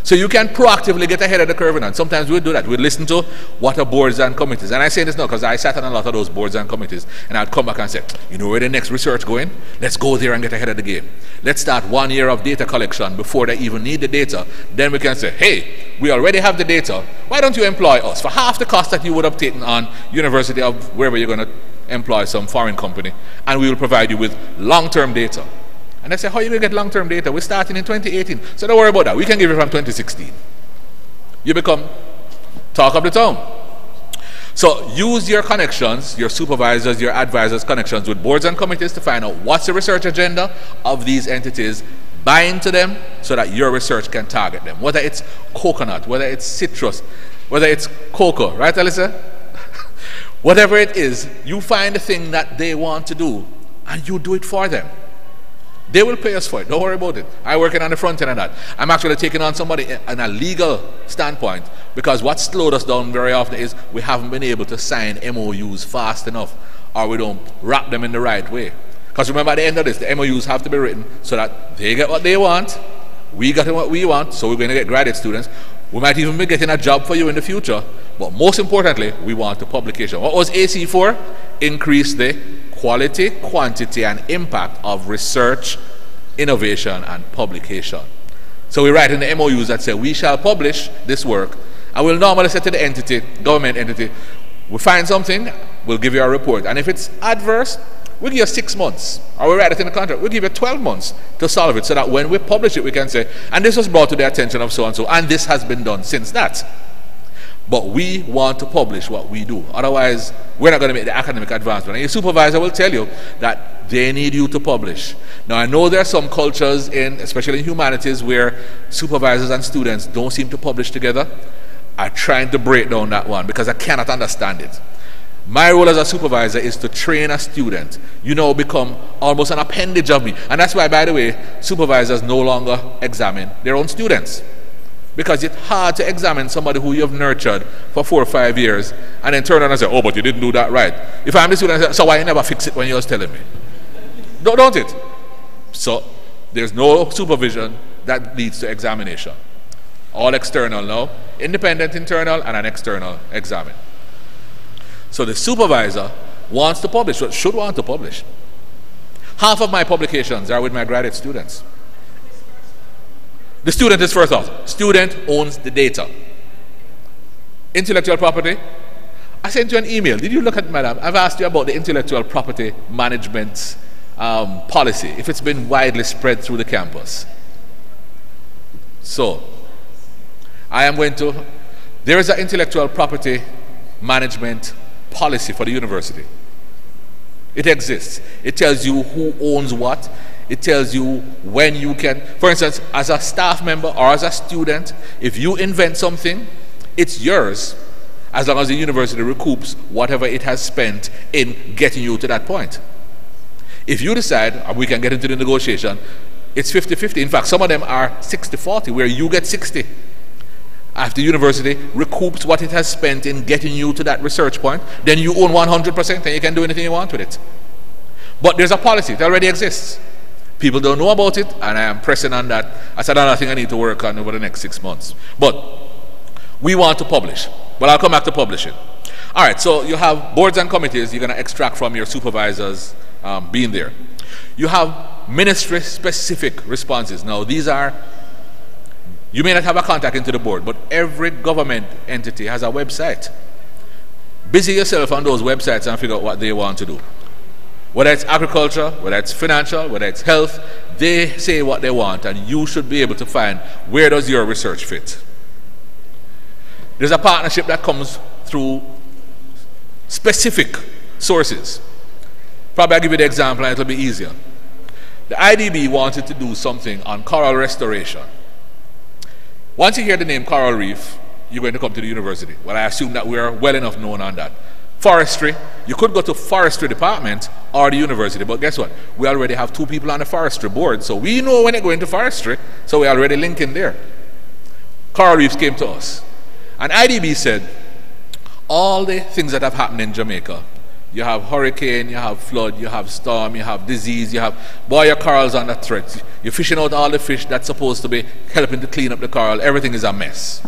So you can proactively get ahead of the curve, and sometimes we'll do that. We'll listen to what are boards and committees. And I say this now because I sat on a lot of those boards and committees, and I'd come back and say, you know where the next research going? Let's go there and get ahead of the game. Let's start 1 year of data collection before they even need the data. Then we can say, hey, we already have the data. Why don't you employ us for half the cost that you would have taken on university of wherever you're going to employ some foreign company, and we will provide you with long-term data. And they say, how are you going to get long-term data? We're starting in 2018. So don't worry about that. We can give you from 2016. You become talk of the town. So use your connections, your supervisors, your advisors' connections with boards and committees to find out what's the research agenda of these entities, buy into them so that your research can target them. Whether it's coconut, whether it's citrus, whether it's cocoa, right, Alyssa? Whatever it is, you find the thing that they want to do and you do it for them. They will pay us for it. Don't worry about it. I'm working on the front end of that. I'm actually taking on somebody in a legal standpoint, because what slowed us down very often is we haven't been able to sign MOUs fast enough, or we don't wrap them in the right way. Because remember, at the end of this, the MOUs have to be written so that they get what they want, we get what we want, so we're going to get graduate students. We might even be getting a job for you in the future, but most importantly, we want the publication. What was AC for? Increase the quality, quantity, and impact of research, innovation, and publication. So we write in the MOUs that say, we shall publish this work, and we'll normally say to the entity, government entity, we find something, we'll give you a report. And if it's adverse, we'll give you 6 months. Or we write it in the contract, we'll give you 12 months to solve it, so that when we publish it, we can say, and this was brought to the attention of so-and-so, and this has been done since that. But we want to publish what we do. Otherwise, we're not going to make the academic advancement. And your supervisor will tell you that they need you to publish. Now, I know there are some cultures, especially in humanities, where supervisors and students don't seem to publish together. I'm trying to break down that one because I cannot understand it. My role as a supervisor is to train a student. You know, become almost an appendage of me. And that's why, by the way, supervisors no longer examine their own students. Because it's hard to examine somebody who you've nurtured for 4 or 5 years and then turn around and say, oh, but you didn't do that right. If I'm the student, I say, so why you never fix it when you was telling me? Don't it? So there's no supervision that leads to examination. All external now. Independent internal and an external examine. So the supervisor wants to publish, should want to publish. Half of my publications are with my graduate students. The student is first off. Student owns the data. Intellectual property. I sent you an email. Did you look at, madam? I've asked you about the intellectual property management policy, if it's been widely spread through the campus. So, there is an intellectual property management policy for the university. It exists. It tells you who owns what. It tells you when you can, for instance, as a staff member or as a student, if you invent something, it's yours as long as the university recoups whatever it has spent in getting you to that point. If you decide, and we can get into the negotiation, it's 50-50. In fact, some of them are 60-40, where you get 60. After the university recoups what it has spent in getting you to that research point, then you own 100% and you can do anything you want with it. But there's a policy, it already exists. People don't know about it, and I am pressing on that. That's another thing I need to work on over the next 6 months. But we want to publish. But I'll come back to publishing. All right, so you have boards and committees you're going to extract from your supervisors being there. You have ministry-specific responses. Now, these are, you may not have a contact into the board, but every government entity has a website. Busy yourself on those websites and figure out what they want to do. Whether it's agriculture, whether it's financial, whether it's health, they say what they want, and you should be able to find where does your research fit. There's a partnership that comes through specific sources. Probably I'll give you the example and it'll be easier. The IDB wanted to do something on coral restoration. Once you hear the name coral reef, you're going to come to the university. Well, I assume that we're well enough known on that. Forestry, you could go to forestry department or the university, but guess what? We already have 2 people on the forestry board, so we know when they go into forestry, so we already link in there. Coral reefs came to us. And IDB said, all the things that have happened in Jamaica, you have hurricane, you have flood, you have storm, you have disease, you have, boy, your corals under threat. You're fishing out all the fish that's supposed to be helping to clean up the coral. Everything is a mess.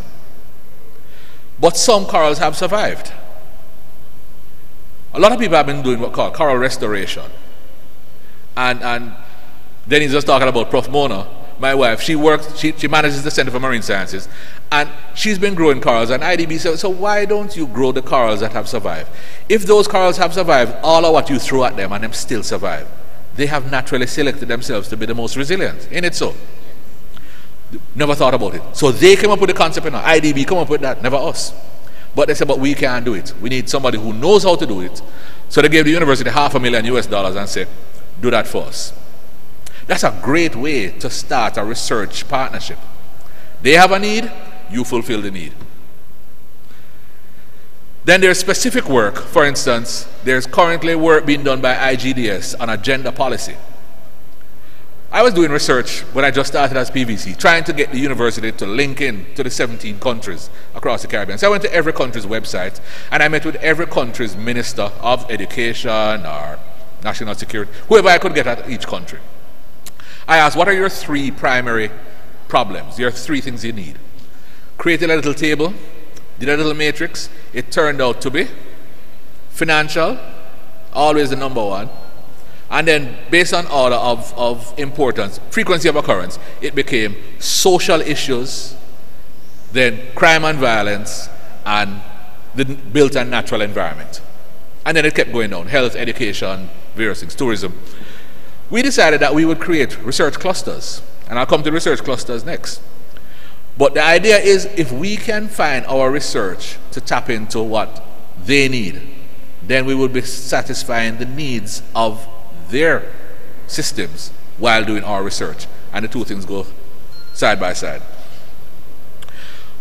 But some corals have survived. A lot of people have been doing what's called coral restoration. And then he's just talking about Prof. Mona, my wife. She manages the Center for Marine Sciences. And she's been growing corals. And IDB said, so why don't you grow the corals that have survived? If those corals have survived, all of what you throw at them and them still survive, they have naturally selected themselves to be the most resilient. Ain't it so? Never thought about it. So they came up with the concept, IDB come up with that, never us. But they said, but we can't do it. We need somebody who knows how to do it. So they gave the university $500,000 and said, do that for us. That's a great way to start a research partnership. They have a need, you fulfill the need. Then there's specific work. For instance, there's currently work being done by IGDS on a gender policy. I was doing research when I just started as PVC, trying to get the university to link in to the 17 countries across the Caribbean. So I went to every country's website, and I met with every country's minister of education or national security, whoever I could get at each country. I asked, what are your 3 primary problems, your 3 things you need? Created a little table, did a little matrix. It turned out to be financial, always the number 1. And then, based on order of importance, frequency of occurrence, it became social issues, then crime and violence, and the built and natural environment. And then it kept going down, health, education, various things, tourism. We decided that we would create research clusters, and I'll come to research clusters next. But the idea is, if we can find our research to tap into what they need, then we will be satisfying the needs of their systems while doing our research, and the 2 things go side by side.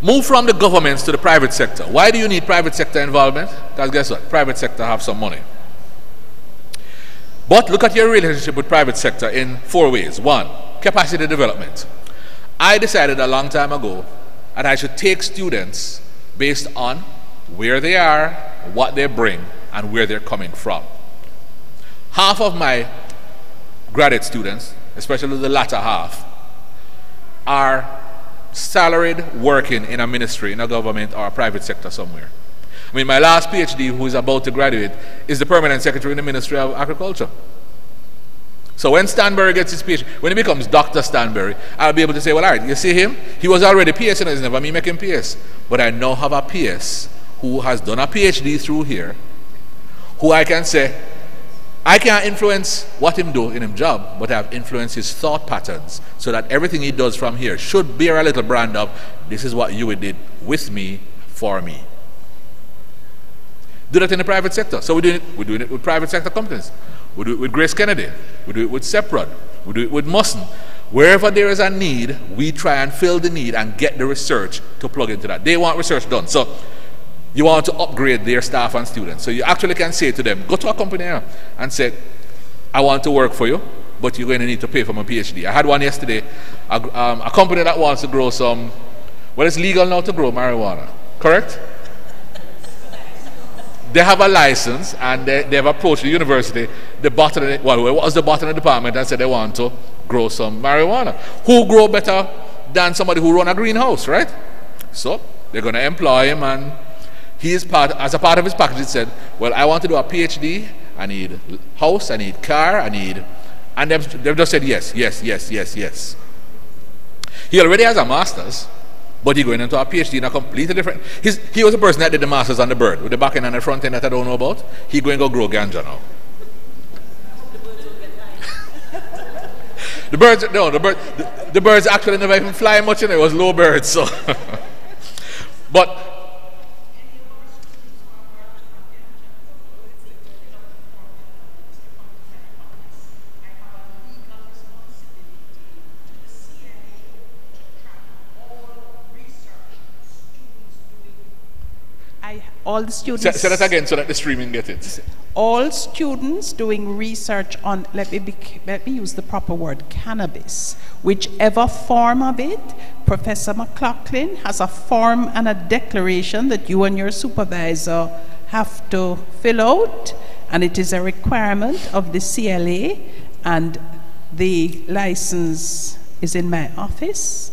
Move from the governments to the private sector. Why do you need private sector involvement? Because guess what? Private sector have some money. But look at your relationship with private sector in 4 ways. 1, capacity development. I decided a long time ago that I should take students based on where they are, what they bring, and where they're coming from. Half of my graduate students, especially the latter half, are salaried working in a ministry, in a government or a private sector somewhere. I mean, my last PhD, who is about to graduate, is the permanent secretary in the Ministry of Agriculture. So when Stanbury gets his PhD, when he becomes Dr. Stanbury, I'll be able to say, well, all right, you see him? He was already PS, and it's never me making PS. But I now have a PS who has done a PhD through here, who I can say, I can't influence what him do in his job, but I've influenced his thought patterns so that everything he does from here should bear a little brand of, this is what you did with me, for me. Do that in the private sector. So we're doing it with private sector companies. We do it with Grace Kennedy. We do it with Seprod. We do it with Musson. Wherever there is a need, we try and fill the need and get the research to plug into that. They want research done. So you want to upgrade their staff and students. So you actually can say to them, go to a company and say, I want to work for you, but you're going to need to pay for my PhD. I had one yesterday, a company that wants to grow some, well, it's legal now to grow marijuana, correct? They have a license and they have approached the university, the botany, well, it was the botany department, and said they want to grow some marijuana. Who grow better than somebody who run a greenhouse, right? So they're going to employ him, and he is as a part of his package, he said, well, I want to do a PhD, I need house, I need car, and they've just said yes, yes, yes, yes, yes. He already has a master's, but he's going into a PhD in a completely different. He was a person that did the master's on the bird, with the back end and the front end that I don't know about. He's going to go grow ganja now. The birds actually never even fly much, and it was low birds, so. But all the students. Say that again so that the streaming get it. All students doing research on, let me use the proper word, cannabis, whichever form of it. Professor McLaughlin has a form and a declaration that you and your supervisor have to fill out, and it is a requirement of the CLA, and the license is in my office,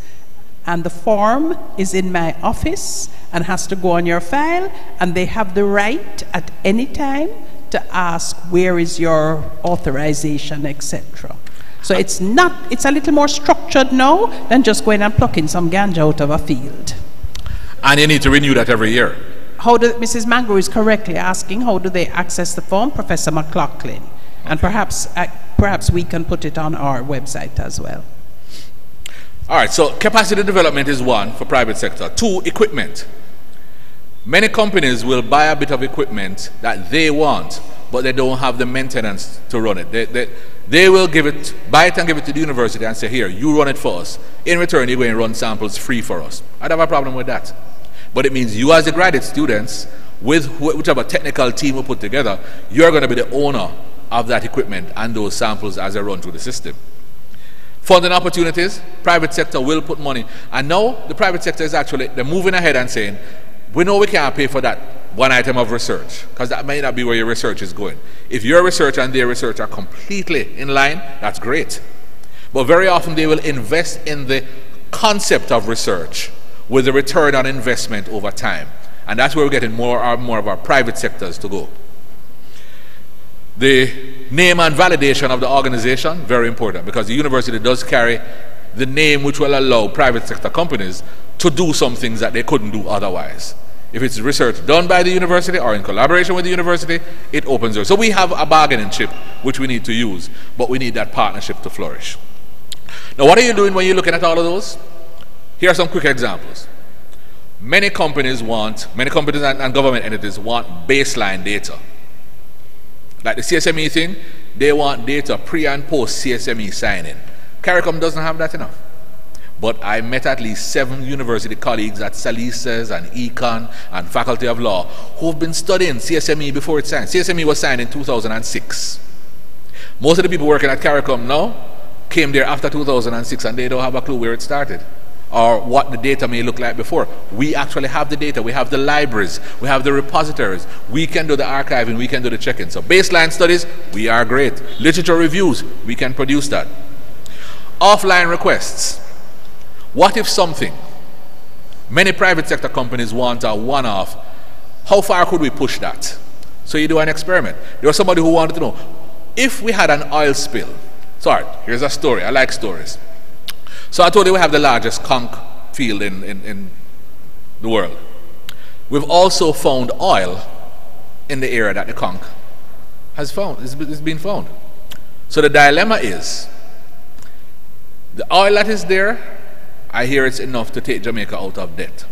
and the form is in my office and has to go on your file, and they have the right at any time to ask where is your authorization, etc. So it's a little more structured now than just going and plucking some ganja out of a field. And you need to renew that every year. Mrs. Mango is correctly asking, how do they access the form? Professor McLaughlin. Okay. And perhaps we can put it on our website as well. All right, so capacity development is one for private sector. Two, equipment. Many companies will buy a bit of equipment that they want, but they don't have the maintenance to run it. They will buy it and give it to the university and say, here, you run it for us. In return, you're going to run samples free for us. I don't have a problem with that. But it means you as the graduate students, with whichever technical team we put together, you're going to be the owner of that equipment and those samples as they run through the system. Funding opportunities, private sector will put money. And now the private sector is actually, they're moving ahead and saying, we know we can't pay for that one item of research, because that may not be where your research is going. If your research and their research are completely in line, that's great. But very often they will invest in the concept of research with the return on investment over time. And that's where we're getting more and more of our private sectors to go. The name and validation of the organization, very important, because the university does carry the name which will allow private sector companies to do some things that they couldn't do otherwise. If it's research done by the university or in collaboration with the university, it opens doors. So we have a bargaining chip which we need to use, but we need that partnership to flourish. Now, what are you doing when you're looking at all of those? Here are some quick examples. Many companies and government entities want baseline data. Like the CSME thing, they want data pre and post CSME signing. CARICOM doesn't have that enough. But I met at least 7 university colleagues at Salises and Econ and Faculty of Law who have been studying CSME before it's signed. CSME was signed in 2006. Most of the people working at CARICOM now came there after 2006, and they don't have a clue where it started or what the data may look like before. We actually have the data. We have the libraries. We have the repositories. We can do the archiving. We can do the check-in. So baseline studies, we are great. Literature reviews, we can produce that. Offline requests. What if something? Many private sector companies want a one-off. How far could we push that? So you do an experiment. There was somebody who wanted to know, if we had an oil spill. Sorry, here's a story. I like stories. So I told you we have the largest conch field in the world. We've also found oil in the area that the conch has found. It's been found. So the dilemma is, the oil that is there, I hear it's enough to take Jamaica out of debt.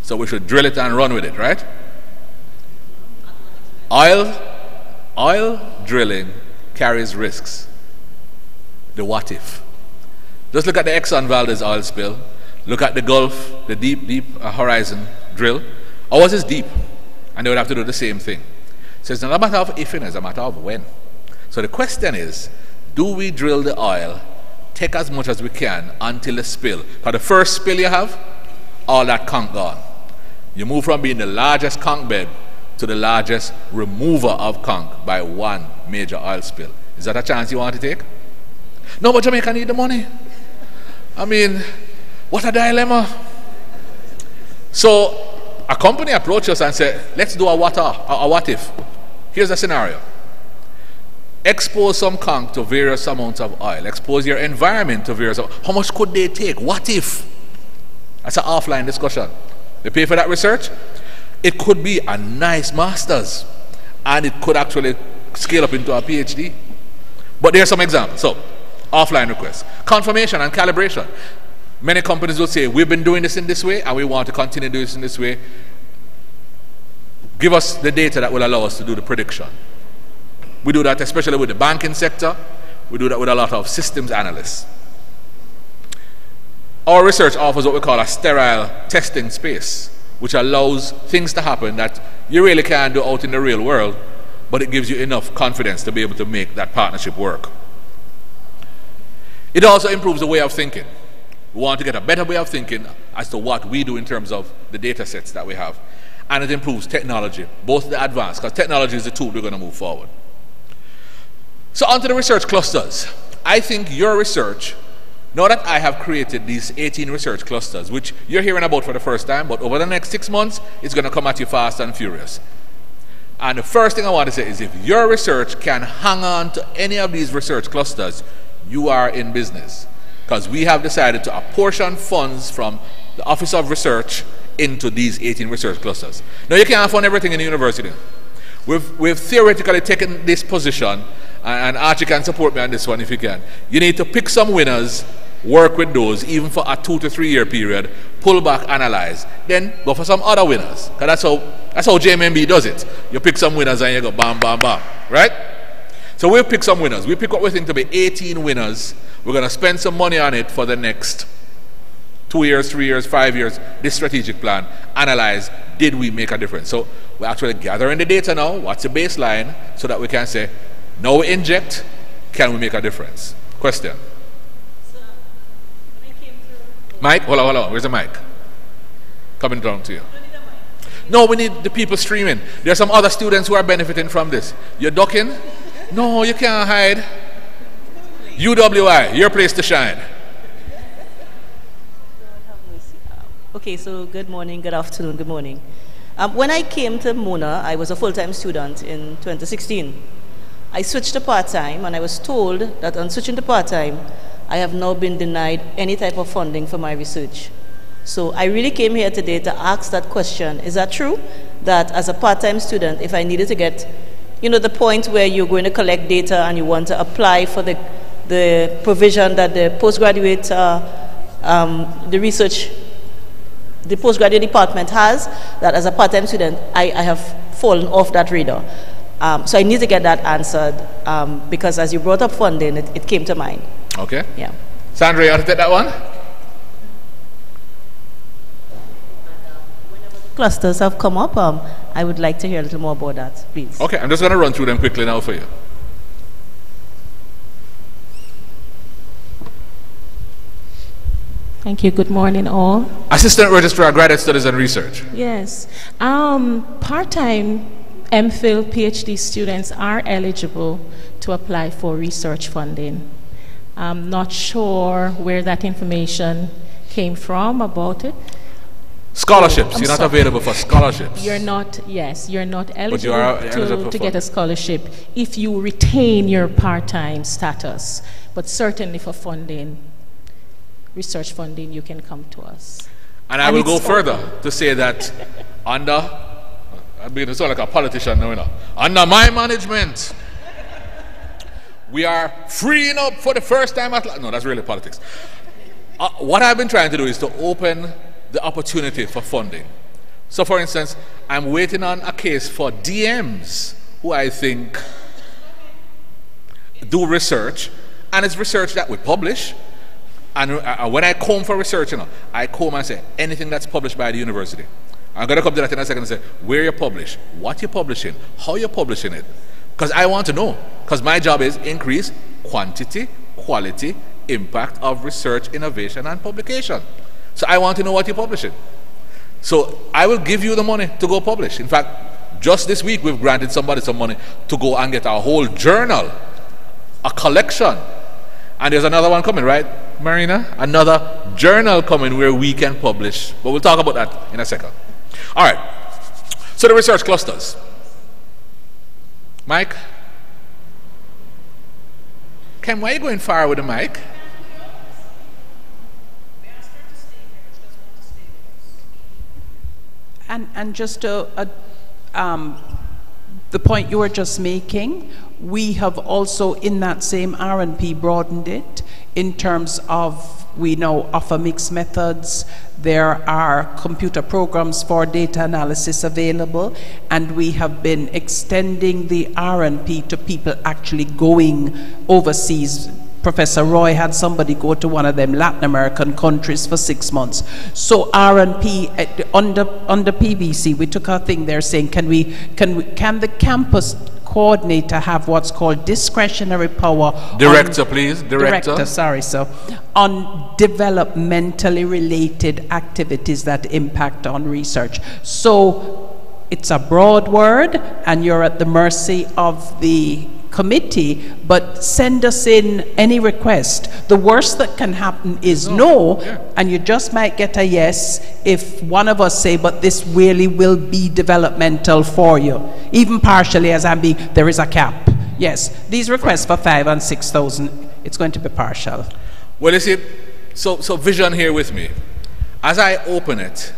So we should drill it and run with it, right? Oil drilling carries risks. The what if? Just look at the Exxon Valdez oil spill. Look at the Gulf, the deep horizon drill. Ours is deep, and they would have to do the same thing. So it's not a matter of if, it's a matter of when. So the question is, do we drill the oil, take as much as we can until the spill? For the first spill you have, all that conch gone. You move from being the largest conch bed to the largest remover of conch by one major oil spill. Is that a chance you want to take? No, but Jamaica need the money. I mean, what a dilemma. So a company approached us and said, let's do a what if. Here's a scenario. Expose some conch to various amounts of oil. Expose your environment to various amounts. How much could they take? What if? That's an offline discussion. They pay for that research. It could be a nice master's, and it could actually scale up into a PhD. But there are some examples. So, offline requests. Confirmation and calibration. Many companies will say, we've been doing this in this way, and we want to continue doing this in this way. Give us the data that will allow us to do the prediction. We do that especially with the banking sector. We do that with a lot of systems analysts. Our research offers what we call a sterile testing space, which allows things to happen that you really can't do out in the real world, but it gives you enough confidence to be able to make that partnership work. It also improves the way of thinking. We want to get a better way of thinking as to what we do in terms of the data sets that we have. And it improves technology, both the advanced, because technology is the tool we're going to move forward. So onto the research clusters. I think your research, now that I have created these 18 research clusters, which you're hearing about for the first time, but over the next 6 months, it's going to come at you fast and furious. And the first thing I want to say is if your research can hang on to any of these research clusters, you are in business. Because we have decided to apportion funds from the Office of Research into these 18 research clusters. Now, you can't fund everything in the university. We've theoretically taken this position, and Archie can support me on this one if you can. You need to pick some winners, work with those, even for a 2 to 3 year period, pull back, analyze, then go for some other winners. Because that's how JMMB does it. You pick some winners and you go bam, bam, bam, right? So we'll pick some winners. We pick what we think to be 18 winners. We're going to spend some money on it for the next 2 years, 3 years, 5 years, this strategic plan, analyze, did we make a difference? So we're actually gathering the data now, what's the baseline, so that we can say, now we inject, can we make a difference? Question? So, when I came to... Mike, hold on, where's the mic? Coming down to you. I need a mic. No, we need the people streaming. There are some other students who are benefiting from this. You're ducking? No, you can't hide. UWI, your place to shine. Okay, so good morning, good afternoon, good morning. When I came to Mona, I was a full-time student in 2016. I switched to part-time, and I was told that on switching to part-time, I have now been denied any type of funding for my research. So I really came here today to ask that question. Is that true? That as a part-time student, if I needed to get, the point where you're going to collect data and you want to apply for the provision that the postgraduate, the postgraduate department has, that as a part-time student, I have fallen off that radar. So I need to get that answered because as you brought up funding, it came to mind. Okay. Yeah. Sandra, you want to take that one? Whenever the clusters have come up, I would like to hear a little more about that, please. Okay, I'm just going to run through them quickly now for you. Thank you. Good morning, all. Assistant Registrar, Graduate Studies and Research. Yes. Part-time MPhil PhD students are eligible to apply for research funding. I'm not sure where that information came from about it. Scholarships. You're not available for scholarships. You're not, yes, you're not eligible, but you are eligible to get a scholarship if you retain your part-time status. But certainly for funding, research funding, you can come to us. And I will go further to say that under, I'm being sound like a politician now, under my management, we are freeing up for the first time no, that's really politics. What I've been trying to do is to open the opportunity for funding. So for instance, I'm waiting on a case for DMs who I think do research, and it's research that we publish. And when I come for research, I come and say, anything that's published by the university. I'm going to come to that in a second and say, where you publish, what you're publishing, how you're publishing it. Because I want to know. Because my job is increase quantity, quality, impact of research, innovation, and publication. So I want to know what you're publishing. So I will give you the money to go publish. In fact, just this week, we've granted somebody some money to go and get a whole journal, a collection. And there's another one coming, right, Marina? Another journal coming where we can publish. But we'll talk about that in a second. All right. So the research clusters. Mike? Ken, why are you going far with the mic? And just the point you were just making, we have also in that same R&P broadened it in terms of we now offer mixed methods. There are computer programs for data analysis available, and we have been extending the R&P to people actually going overseas. Professor Roy had somebody go to one of them Latin American countries for 6 months. So R&P under PVC, we took our thing there saying, can the campus coordinator have what's called discretionary power? Director, please. Director, sorry, sir. On developmentally related activities that impact on research. So it's a broad word, and you're at the mercy of the committee, but send us in any request. The worst that can happen is no, and you just might get a yes if one of us say, but this really will be developmental for you. Even partially, as I'm being, there is a cap. Yes, these requests for 5,000 and 6,000, it's going to be partial. Well, you see, so vision here with me. As I open it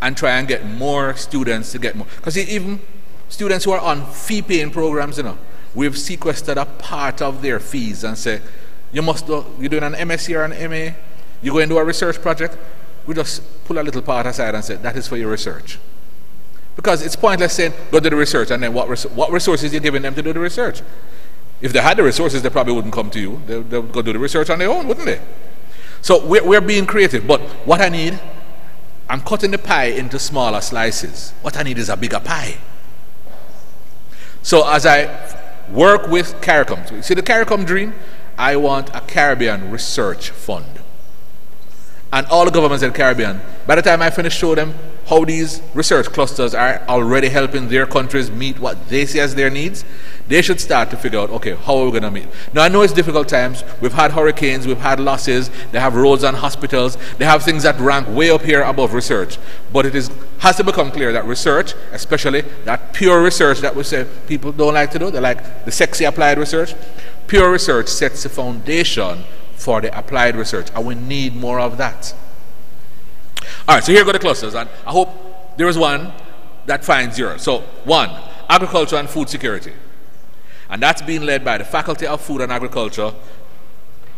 and try and get more students to get more, because even students who are on fee-paying programs, you know, we've sequestered a part of their fees and say, you're doing an MSc or an MA, you go and do a research project, we just pull a little part aside and say, that is for your research. Because it's pointless saying, go do the research, and then what resources you're giving them to do the research? If they had the resources, they probably wouldn't come to you. They would go do the research on their own, wouldn't they? So we're being creative, but what I need, I'm cutting the pie into smaller slices. What I need is a bigger pie. So as I work with CARICOM. See the CARICOM dream? I want a Caribbean research fund. And all the governments in the Caribbean, by the time I finish show them how these research clusters are already helping their countries meet what they see as their needs, they should start to figure out, okay, how are we going to meet? Now, I know it's difficult times. We've had hurricanes, we've had losses, they have roads and hospitals, they have things that rank way up here above research. But it has to become clear that research, especially that pure research that we say people don't like to do, they like the sexy applied research, pure research sets the foundation for the applied research, and we need more of that. All right, so here go the clusters, and I hope there is one that finds yours. So, 1, agriculture and food security. And that's being led by the Faculty of Food and Agriculture,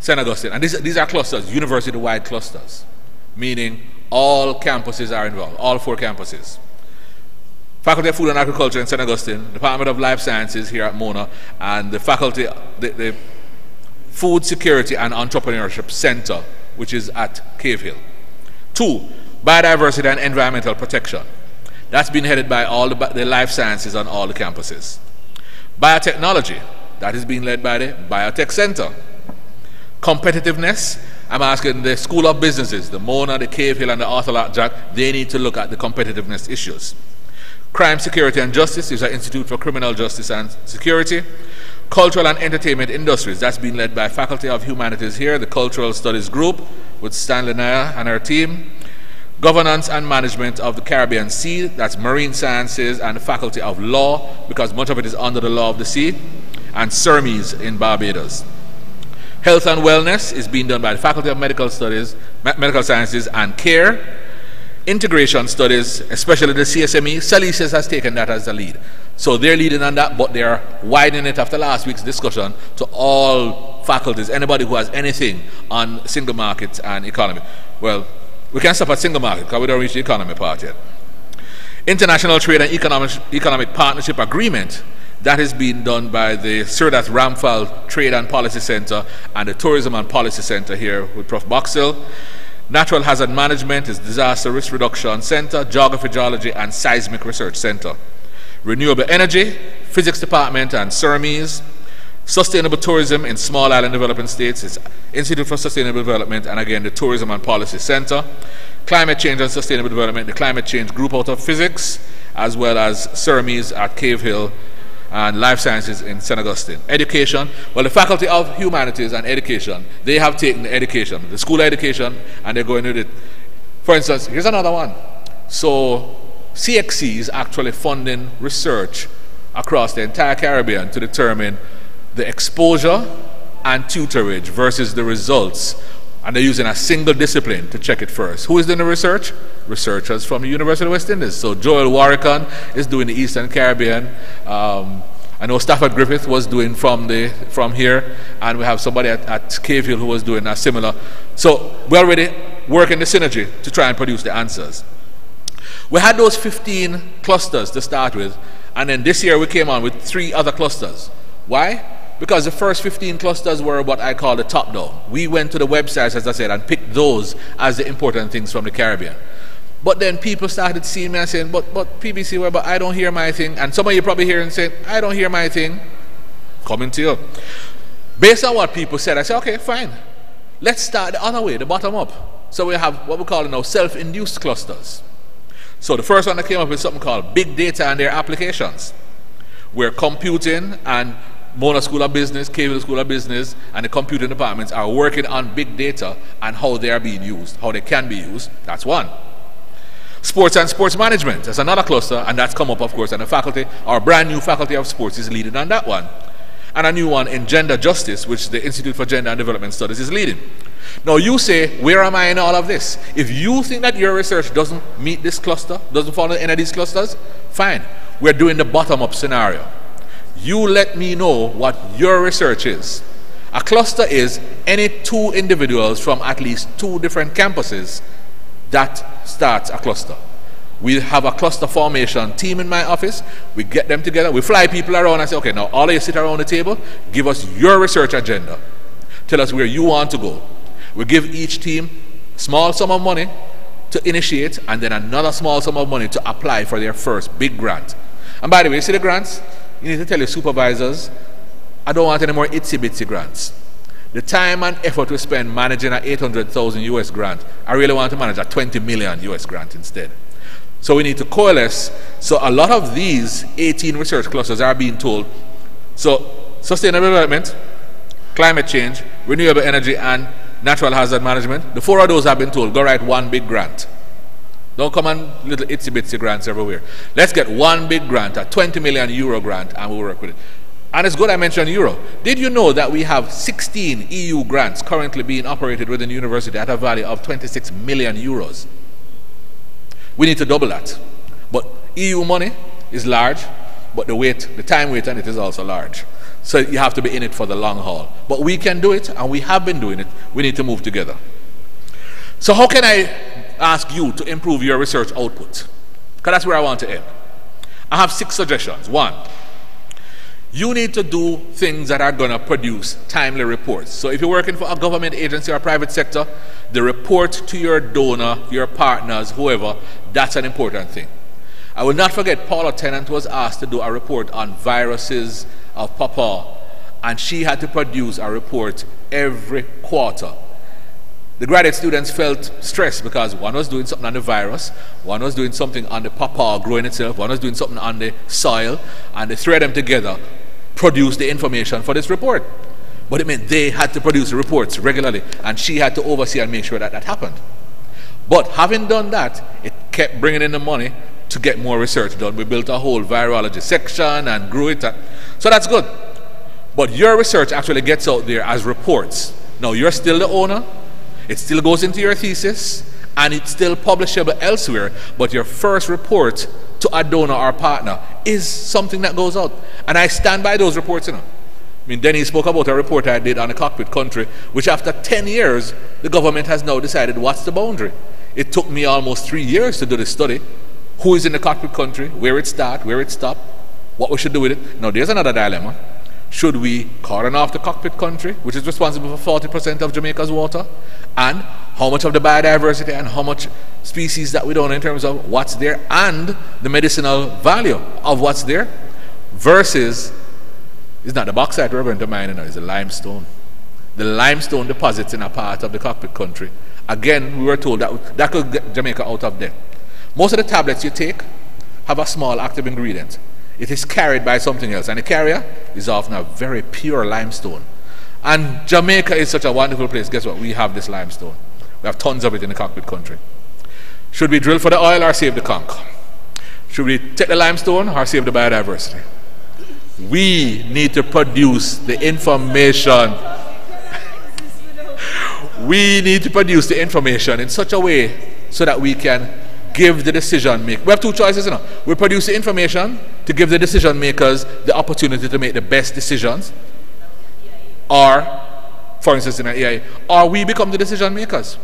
St. Augustine. And these are clusters, university-wide clusters, meaning all campuses are involved, all 4 campuses. Faculty of Food and Agriculture in St. Augustine, Department of Life Sciences here at Mona, and the Faculty, the Food Security and Entrepreneurship Center, which is at Cave Hill. 2, biodiversity and environmental protection. That's been headed by all the life sciences on all the campuses. Biotechnology, that is being led by the Biotech Center. Competitiveness, I'm asking the School of Businesses, the Mona, the Cave Hill, and the Arthur Lock Jack, they need to look at the competitiveness issues. Crime, Security, and Justice is our Institute for Criminal Justice and Security. Cultural and Entertainment Industries, that's been led by Faculty of Humanities here, the Cultural Studies Group, with Stanley Naya and her team. Governance and Management of the Caribbean Sea, that's Marine Sciences and the Faculty of Law, because much of it is under the law of the sea, and CERMES in Barbados. Health and Wellness is being done by the Faculty of Medical Studies, Medical Sciences and Care. Integration Studies, especially the CSME, Salesius has taken that as the lead. So they're leading on that, but they're widening it after last week's discussion to all faculties, anybody who has anything on single markets and economy. Well, we can't stop at single market because we don't reach the economy part yet. International Trade and Economic Partnership Agreement, that is being done by the Sir Das Ramphal Trade and Policy Center and the Tourism and Policy Center here with Prof. Boxell. Natural Hazard Management is Disaster Risk Reduction Center, Geography, Geology, and Seismic Research Center. Renewable Energy, Physics Department and CERMES. Sustainable Tourism in Small Island Developing States is Institute for Sustainable Development, and again the Tourism and Policy Center. Climate Change and Sustainable Development, the Climate Change Group out of Physics, as well as CERMES at Cave Hill. and life sciences in St. Augustine. Education, well, the Faculty of Humanities and Education, they have taken the education, the school education, and they're going with it. For instance, here's another one. So CXC is actually funding research across the entire Caribbean to determine the exposure and tutorage versus the results, and they're using a single discipline to check it first. Who is doing the research? Researchers from the University of West Indies. So Joel Warrican is doing the Eastern Caribbean. I know Stafford Griffith was doing from here, and we have somebody at Cave Hill who was doing a similar. So we're already working the synergy to try and produce the answers. We had those 15 clusters to start with, and then this year we came on with 3 other clusters. Why? Because the first 15 clusters were what I call the top down. We went to the websites, as I said, and picked those as the important things from the Caribbean. But then people started seeing me and saying, but PBC, well, but I don't hear my thing. And some of you probably hear and saying, I don't hear my thing. Coming to you. Based on what people said, I said, okay, fine. Let's start the other way, the bottom up. So we have what we call now self-induced clusters. So the first one that came up with something called big data and their applications, where computing and Mona School of Business, Cave School of Business, and the computing departments are working on big data and how they are being used, how they can be used. That's one. Sports and sports management, that's another cluster, and that's come up, of course, and the faculty, our brand new faculty of sports is leading on that one. And a new one in gender justice, which the Institute for Gender and Development Studies is leading. Now you say, where am I in all of this? If you think that your research doesn't meet this cluster, doesn't fall in any of these clusters, fine. We're doing the bottom-up scenario. You let me know what your research is. A cluster is any 2 individuals from at least 2 different campuses. That starts a cluster. We have a cluster formation team in my office. We get them together. We fly people around and say, okay, now all of you sit around the table. Give us your research agenda. Tell us where you want to go. We give each team a small sum of money to initiate, and then another small sum of money to apply for their first big grant. And by the way, you see the grants? You need to tell your supervisors, I don't want any more itsy-bitsy grants. The time and effort we spend managing an 800,000 US grant, I really want to manage a 20 million US grant instead. So we need to coalesce. So a lot of these 18 research clusters are being told, so sustainable development, climate change, renewable energy, and natural hazard management, the 4 of those have been told, go write 1 big grant. Don't come on little itsy-bitsy grants everywhere. Let's get 1 big grant, a 20 million euro grant, and we'll work with it. And it's good I mentioned euro. Did you know that we have 16 EU grants currently being operated within the university at a value of 26 million euros? We need to double that. But EU money is large, but the time weight on it is also large. So you have to be in it for the long haul. But we can do it, and we have been doing it. We need to move together. So how can I ask you to improve your research output? Because that's where I want to end. I have 6 suggestions. 1, you need to do things that are going to produce timely reports. So if you're working for a government agency or a private sector, the report to your donor, your partners, whoever, that's an important thing. I will not forget Paula Tennant was asked to do a report on viruses of Papa, and she had to produce a report every quarter. The graduate students felt stressed because one was doing something on the virus, one was doing something on the pawpaw growing itself, one was doing something on the soil, and they thread them together, produce the information for this report. But it meant they had to produce reports regularly, and she had to oversee and make sure that that happened. But having done that, it kept bringing in the money to get more research done. We built a whole virology section and grew it. So that's good. But your research actually gets out there as reports. Now, you're still the owner. It still goes into your thesis, and it's still publishable elsewhere, but your first report to a donor or partner is something that goes out. And I stand by those reports, you know. I mean, Denny spoke about a report I did on the cockpit country, which after 10 years, the government has now decided what's the boundary. It took me almost 3 years to do this study. Who is in the cockpit country, where it starts, where it stops, what we should do with it. Now, there's another dilemma. Should we cordon off the cockpit country, which is responsible for 40% of Jamaica's water, and how much of the biodiversity and how much species that we don't know in terms of what's there and the medicinal value of what's there, versus, it's not the bauxite we're going to mine, it's the limestone. The limestone deposits in a part of the cockpit country. Again, we were told that could get Jamaica out of debt. Most of the tablets you take have a small active ingredient. it is carried by something else, and the carrier is often a very pure limestone. And Jamaica is such a wonderful place. Guess what? We have this limestone. We have tons of it in the cockpit country. Should we drill for the oil or save the conch? Should we take the limestone or save the biodiversity? We need to produce the information. We need to produce the information in such a way so that we can give the decision maker. We have two choices, you know. We produce the information to give the decision makers the opportunity to make the best decisions, or, for instance, in an EIA, or we become the decision makers.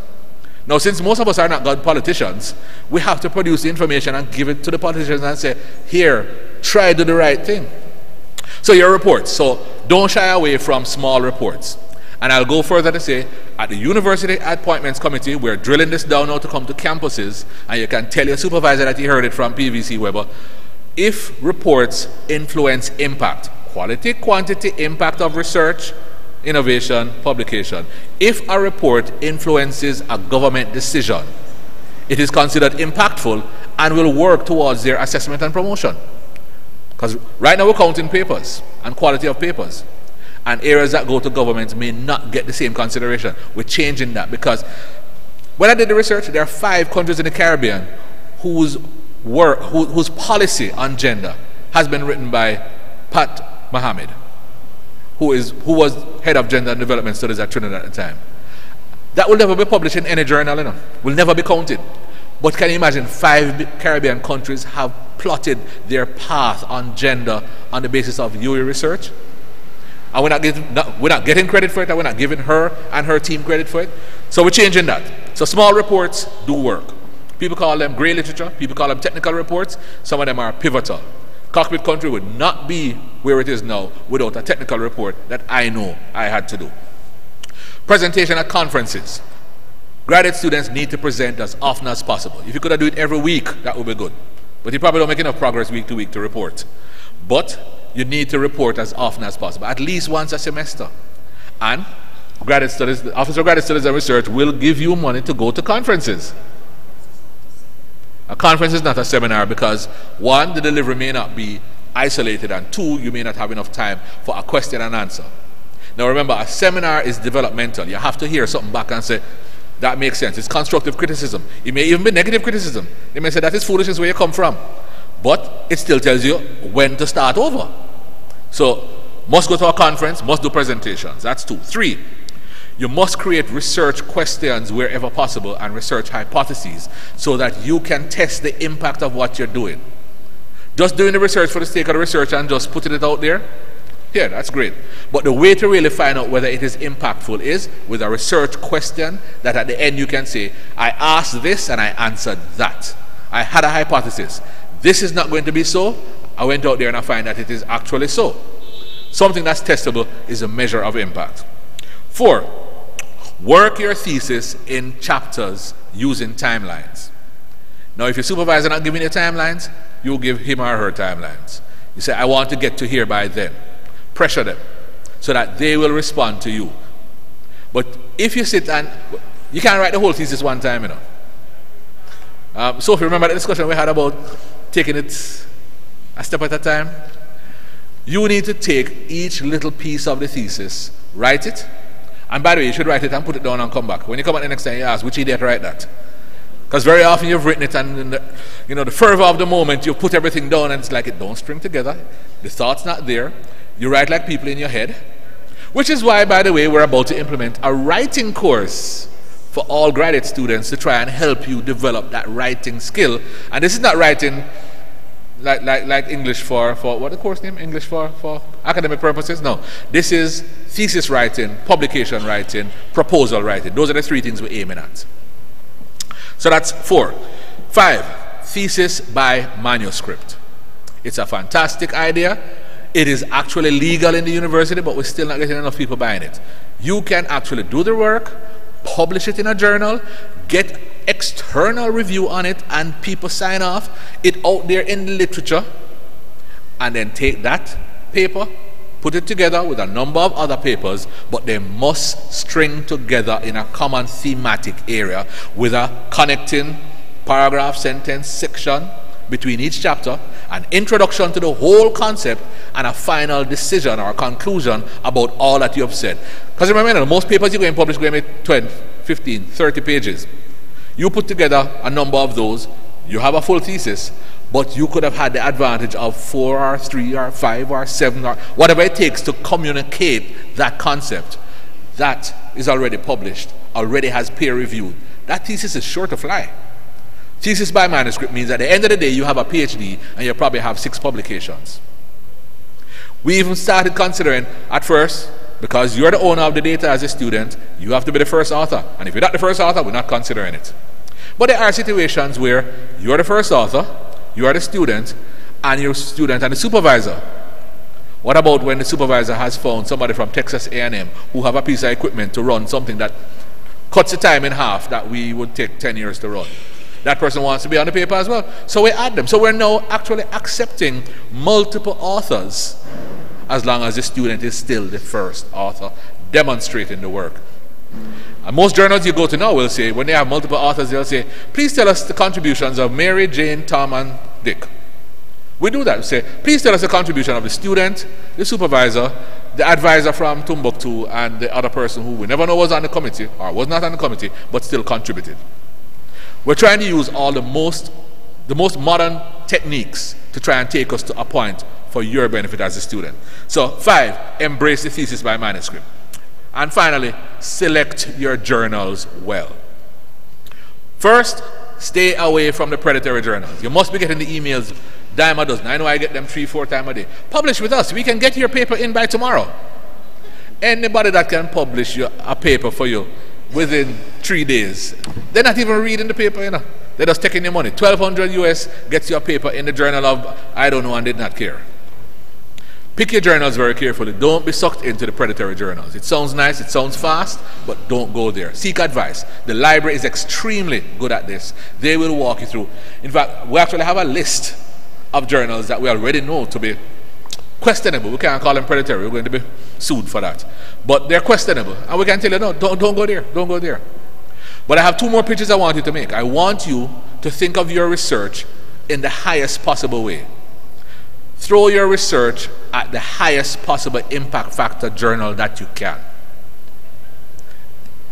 Now, since most of us are not good politicians, we have to produce the information and give it to the politicians and say, here, try to do the right thing. So your reports. So don't shy away from small reports. And I'll go further to say, at the University Appointments Committee, we're drilling this down now to come to campuses, and you can tell your supervisor that you heard it from PVC Weber. If reports influence impact, quality, quantity, impact of research, innovation, publication. If a report influences a government decision, it is considered impactful and will work towards their assessment and promotion. Because right now we're counting papers and quality of papers. And areas that go to governments may not get the same consideration. We're changing that, because when I did the research, there are 5 countries in the Caribbean whose policy on gender has been written by Pat Mohammed, who was head of gender and development studies at Trinidad at the time. That will never be published in any journal, you know. Will never be counted. But can you imagine 5 Caribbean countries have plotted their path on gender on the basis of URD research? And we're not getting credit for it, and we're not giving her and her team credit for it. So we're changing that. So small reports do work. People call them gray literature, people call them technical reports. Some of them are pivotal. Cockpit country would not be where it is now without a technical report that I know I had to do. Presentation at conferences. Graduate students need to present as often as possible. If you could do it every week, that would be good. But you probably don't make enough progress week to week to report. But you need to report as often as possible, at least once a semester. And graduate studies, the Office of Graduate Studies and Research will give you money to go to conferences. A conference is not a seminar because, 1, the delivery may not be isolated, and 2, you may not have enough time for a question and answer. Now remember, a seminar is developmental. You have to hear something back and say, that makes sense. It's constructive criticism. It may even be negative criticism. They may say, that is foolishness where you come from. But it still tells you when to start over. So, must go to a conference, must do presentations. That's 2. 3, you must create research questions wherever possible and research hypotheses so that you can test the impact of what you're doing. Just doing the research for the sake of the research and just putting it out there, yeah, that's great. But the way to really find out whether it is impactful is with a research question that at the end you can say, I asked this and I answered that. I had a hypothesis. This is not going to be so. I went out there and I find that it is actually so. Something that's testable is a measure of impact. 4, work your thesis in chapters using timelines. Now, if your supervisor not giving you timelines, you give him or her timelines. You say, I want to get to here by then. Pressure them so that they will respond to you. But if you sit and, you can't write the whole thesis one time, you know. So if you remember the discussion we had about taking it a step at a time, you need to take each little piece of the thesis, write it, and by the way, you should write it and put it down and come back. When you come back the next time, you ask, which idiot write that? Because very often you've written it and the fervor of the moment, you put everything down and it's like it don't string together. The thought's not there. You write like people in your head. Which is why, by the way, we're about to implement a writing course for all graduate students to try and help you develop that writing skill. And this is not writing like English for what the course name? English for academic purposes? No. This is thesis writing, publication writing, proposal writing. Those are the 3 things we're aiming at. So that's 4. 5, thesis by manuscript. It's a fantastic idea. It is actually legal in the university, but we're still not getting enough people buying it. You can actually do the work, publish it in a journal, get external review on it, and people sign off it out there in the literature, and then take that paper, put it together with a number of other papers, but they must string together in a common thematic area with a connecting paragraph, sentence, section, between each chapter, an introduction to the whole concept, and a final decision or conclusion about all that you have said. Because remember, most papers you're going to publish are going to be 20, 15, 30 pages. You put together a number of those, you have a full thesis, but you could have had the advantage of 4 or 3 or 5 or 7 or whatever it takes to communicate that concept. That is already published, already has peer reviewed. That thesis is sure to fly. Thesis by manuscript means at the end of the day you have a PhD and you probably have 6 publications. We even started considering at first, because you're the owner of the data as a student, you have to be the first author. And if you're not the first author, we're not considering it. But there are situations where you're the first author, you are the student, and your student and the supervisor. What about when the supervisor has found somebody from Texas A&M who have a piece of equipment to run something that cuts the time in half that we would take 10 years to run? That person wants to be on the paper as well. So we add them. So we're now actually accepting multiple authors as long as the student is still the first author demonstrating the work. And most journals you go to now will say, when they have multiple authors, they'll say, please tell us the contributions of Mary, Jane, Tom, and Dick. We do that. We say, please tell us the contribution of the student, the supervisor, the advisor from Timbuktu, and the other person who we never know was on the committee, or was not on the committee, but still contributed. We're trying to use all the most modern techniques to try and take us to a point for your benefit as a student. So 5, embrace the thesis by manuscript. And finally, select your journals well. First, stay away from the predatory journals. You must be getting the emails dime a dozen. I know I get them 3-4 times a day. Publish with us. We can get your paper in by tomorrow. Anybody that can publish a paper for you within 3 days, they're not even reading the paper, you know. They're just taking your money. $1,200 US gets your paper in the journal of I don't know and did not care. Pick your journals very carefully. Don't be sucked into the predatory journals. It sounds nice, it sounds fast, but don't go there. Seek advice. The library is extremely good at this. They will walk you through. In fact, we actually have a list of journals that we already know to be questionable. We can't call them predatory. We're going to be sued for that. But they're questionable. And we can tell you, no, don't go there. Don't go there. But I have 2 more pitches I want you to make. I want you to think of your research in the highest possible way. Throw your research at the highest possible impact factor journal that you can.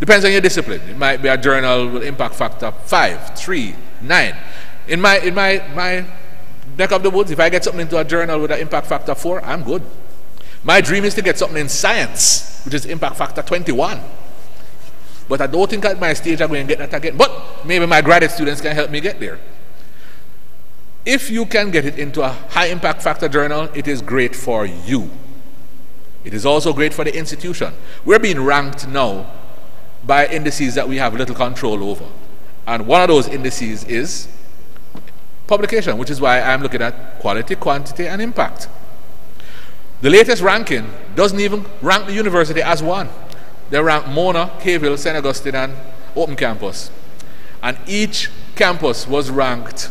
Depends on your discipline. It might be a journal with impact factor 5, 3, 9. In my neck of the woods, if I get something into a journal with an impact factor 4, I'm good. My dream is to get something in science, which is impact factor 21. But I don't think at my stage I'm going to get that again. But maybe my graduate students can help me get there. If you can get it into a high impact factor journal, it is great for you. It is also great for the institution. We're being ranked now by indices that we have little control over. And one of those indices is publication, which is why I'm looking at quality, quantity, and impact. The latest ranking doesn't even rank the university as one. They rank Mona, Caville, St. Augustine, and Open Campus. And each campus was ranked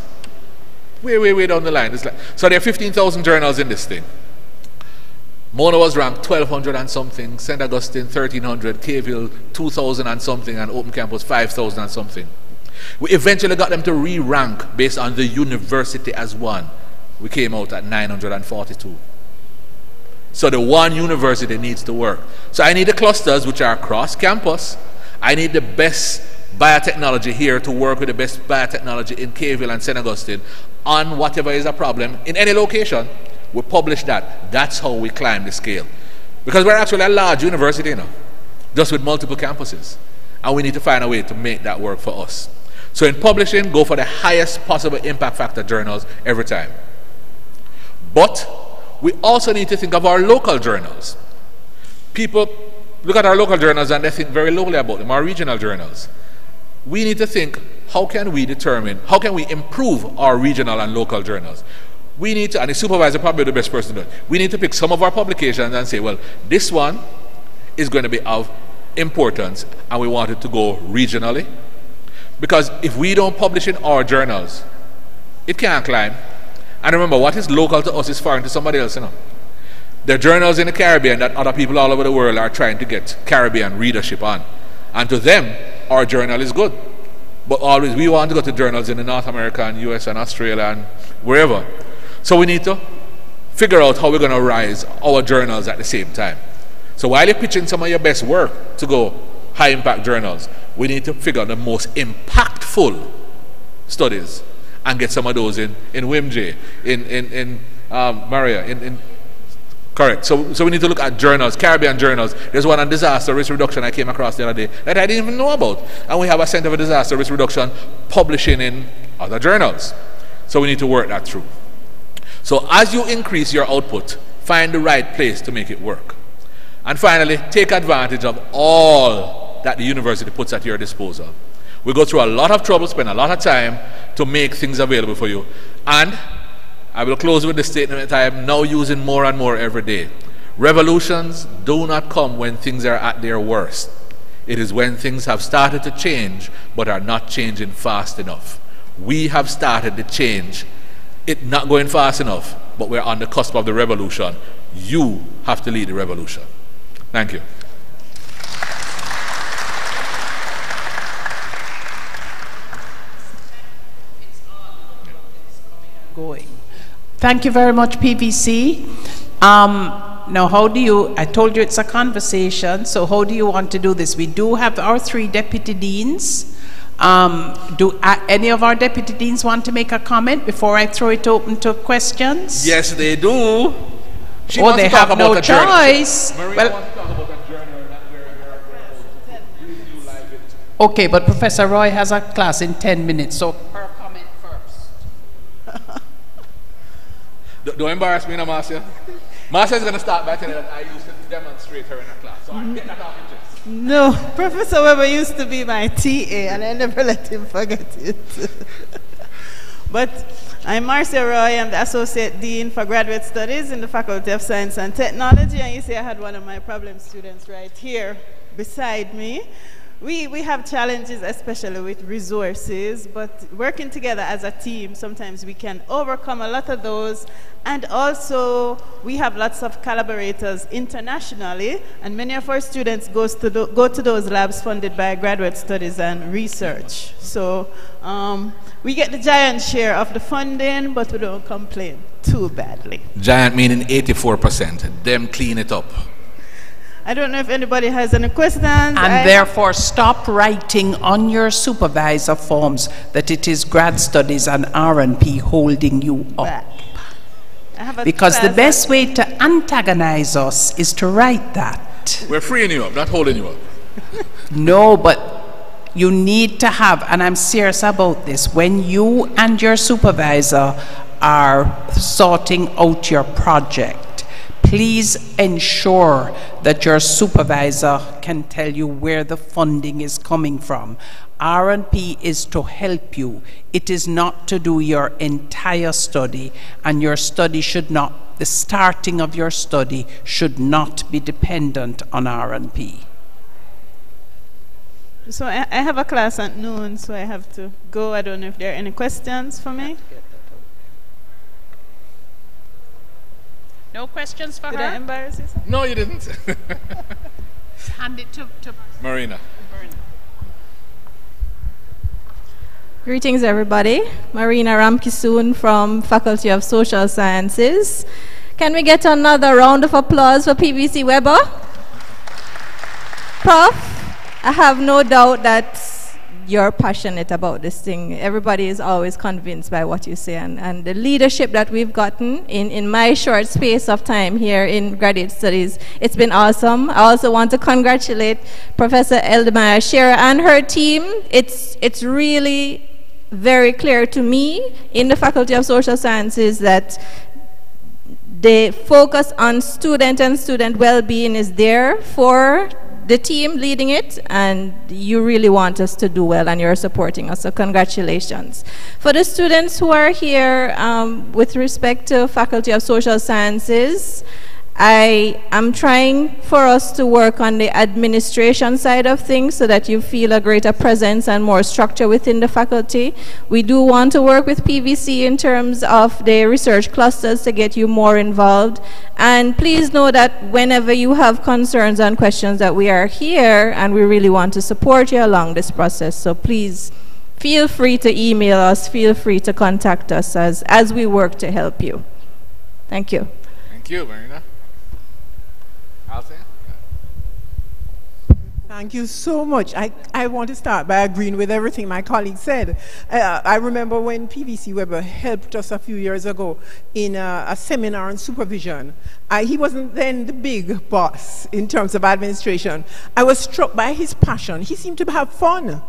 way down the line. It's like, so there are 15,000 journals in this thing. Mona was ranked 1,200 and something, St. Augustine 1,300, Caville 2,000 and something, and Open Campus 5,000 and something. We eventually got them to re-rank based on the university as one. We came out at 942. So the one university needs to work. So I need the clusters which are cross-campus. I need the best biotechnology here to work with the best biotechnology in Caville and St. Augustine on whatever is a problem in any location. We publish that. That's how we climb the scale. Because we're actually a large university, you know, just with multiple campuses. And we need to find a way to make that work for us. So in publishing, go for the highest possible impact factor journals every time. But we also need to think of our local journals. People look at our local journals and they think very locally about them, our regional journals. We need to think, how can we improve our regional and local journals? We need to, and the supervisor probably the best person to do it, we need to pick some of our publications and say, well, this one is going to be of importance and we want it to go regionally. Because if we don't publish in our journals, it can't climb. And remember, what is local to us is foreign to somebody else, you know. There are journals in the Caribbean that other people all over the world are trying to get Caribbean readership on. And to them, our journal is good. But always, we want to go to journals in the North America and US and Australia and wherever. So we need to figure out how we're going to rise our journals at the same time. So while you're pitching some of your best work to go high impact journals, we need to figure out the most impactful studies and get some of those in WIMJ, in Maria, correct. So we need to look at journals, Caribbean journals. There's one on disaster risk reduction I came across the other day that I didn't even know about. And we have a Center for Disaster Risk Reduction publishing in other journals. So we need to work that through. So as you increase your output, find the right place to make it work. And finally, take advantage of all that the university puts at your disposal. We go through a lot of trouble, spend a lot of time to make things available for you. And I will close with the statement that I am now using more and more every day. Revolutions do not come when things are at their worst. It is when things have started to change but are not changing fast enough. We have started the change. It's not going fast enough, but we're on the cusp of the revolution. You have to lead the revolution. Thank you. Going. Thank you very much, PVC. Now, how do you, I told you it's a conversation, so how do you want to do this? We do have our 3 deputy deans. Do any of our deputy deans want to make a comment before I throw it open to questions? Yes, they do. Oh, they have no choice. Maria wants to talk about a journal that we're okay, but Professor Roy has a class in 10 minutes, so her comment first. Don't embarrass me now, Marcia. Marcia is going to start by telling that I used to demonstrate her in a class. So I get that off your chest. No, Professor Weber used to be my TA, and I never let him forget it. But I'm Marcia Roy. I'm the Associate Dean for Graduate Studies in the Faculty of Science and Technology. And you see I had one of my problem students right here beside me. We have challenges, especially with resources, but working together as a team, sometimes we can overcome a lot of those. And also, we have lots of collaborators internationally, and many of our students go to those labs funded by Graduate Studies and Research. So we get the giant share of the funding, but we don't complain too badly. Giant meaning 84%. Them clean it up. I don't know if anybody has any questions. And therefore, stop writing on your supervisor forms that it is grad studies and R&P holding you up. Because the best way to antagonize us is to write that. We're freeing you up, not holding you up. No, but you need to have, and I'm serious about this, when you and your supervisor are sorting out your project, please ensure that your supervisor can tell you where the funding is coming from. R&P is to help you. It is not to do your entire study, and your study should not, the starting of your study should not be dependent on R&P. So I have a class at noon, so I have to go. I don't know if there are any questions for me. No questions for her? Did I embarrass you? No, you didn't. Hand it to Marina. Greetings, everybody. Marina Ramkisoon from Faculty of Social Sciences. Can we get another round of applause for PVC Weber? Prof, I have no doubt that you're passionate about this thing. Everybody is always convinced by what you say, and the leadership that we've gotten in my short space of time here in graduate studies, it's been awesome. I also want to congratulate Professor Eldemire Shearer and her team. It's really very clear to me in the Faculty of Social Sciences that the focus on student and student well-being is there for the team leading it, and you really want us to do well, and you're supporting us, so congratulations. For the students who are here, with respect to Faculty of Social Sciences, I am trying for us to work on the administration side of things so that you feel a greater presence and more structure within the faculty. We do want to work with PVC in terms of the research clusters to get you more involved. And please know that whenever you have concerns and questions, that we are here and we really want to support you along this process. So please feel free to email us, feel free to contact us as we work to help you. Thank you. Thank you, Marina. Althea? Thank you so much. I want to start by agreeing with everything my colleague said. I remember when PVC Weber helped us a few years ago in a seminar on supervision. He wasn't then the big boss in terms of administration. I was struck by his passion. He seemed to have fun.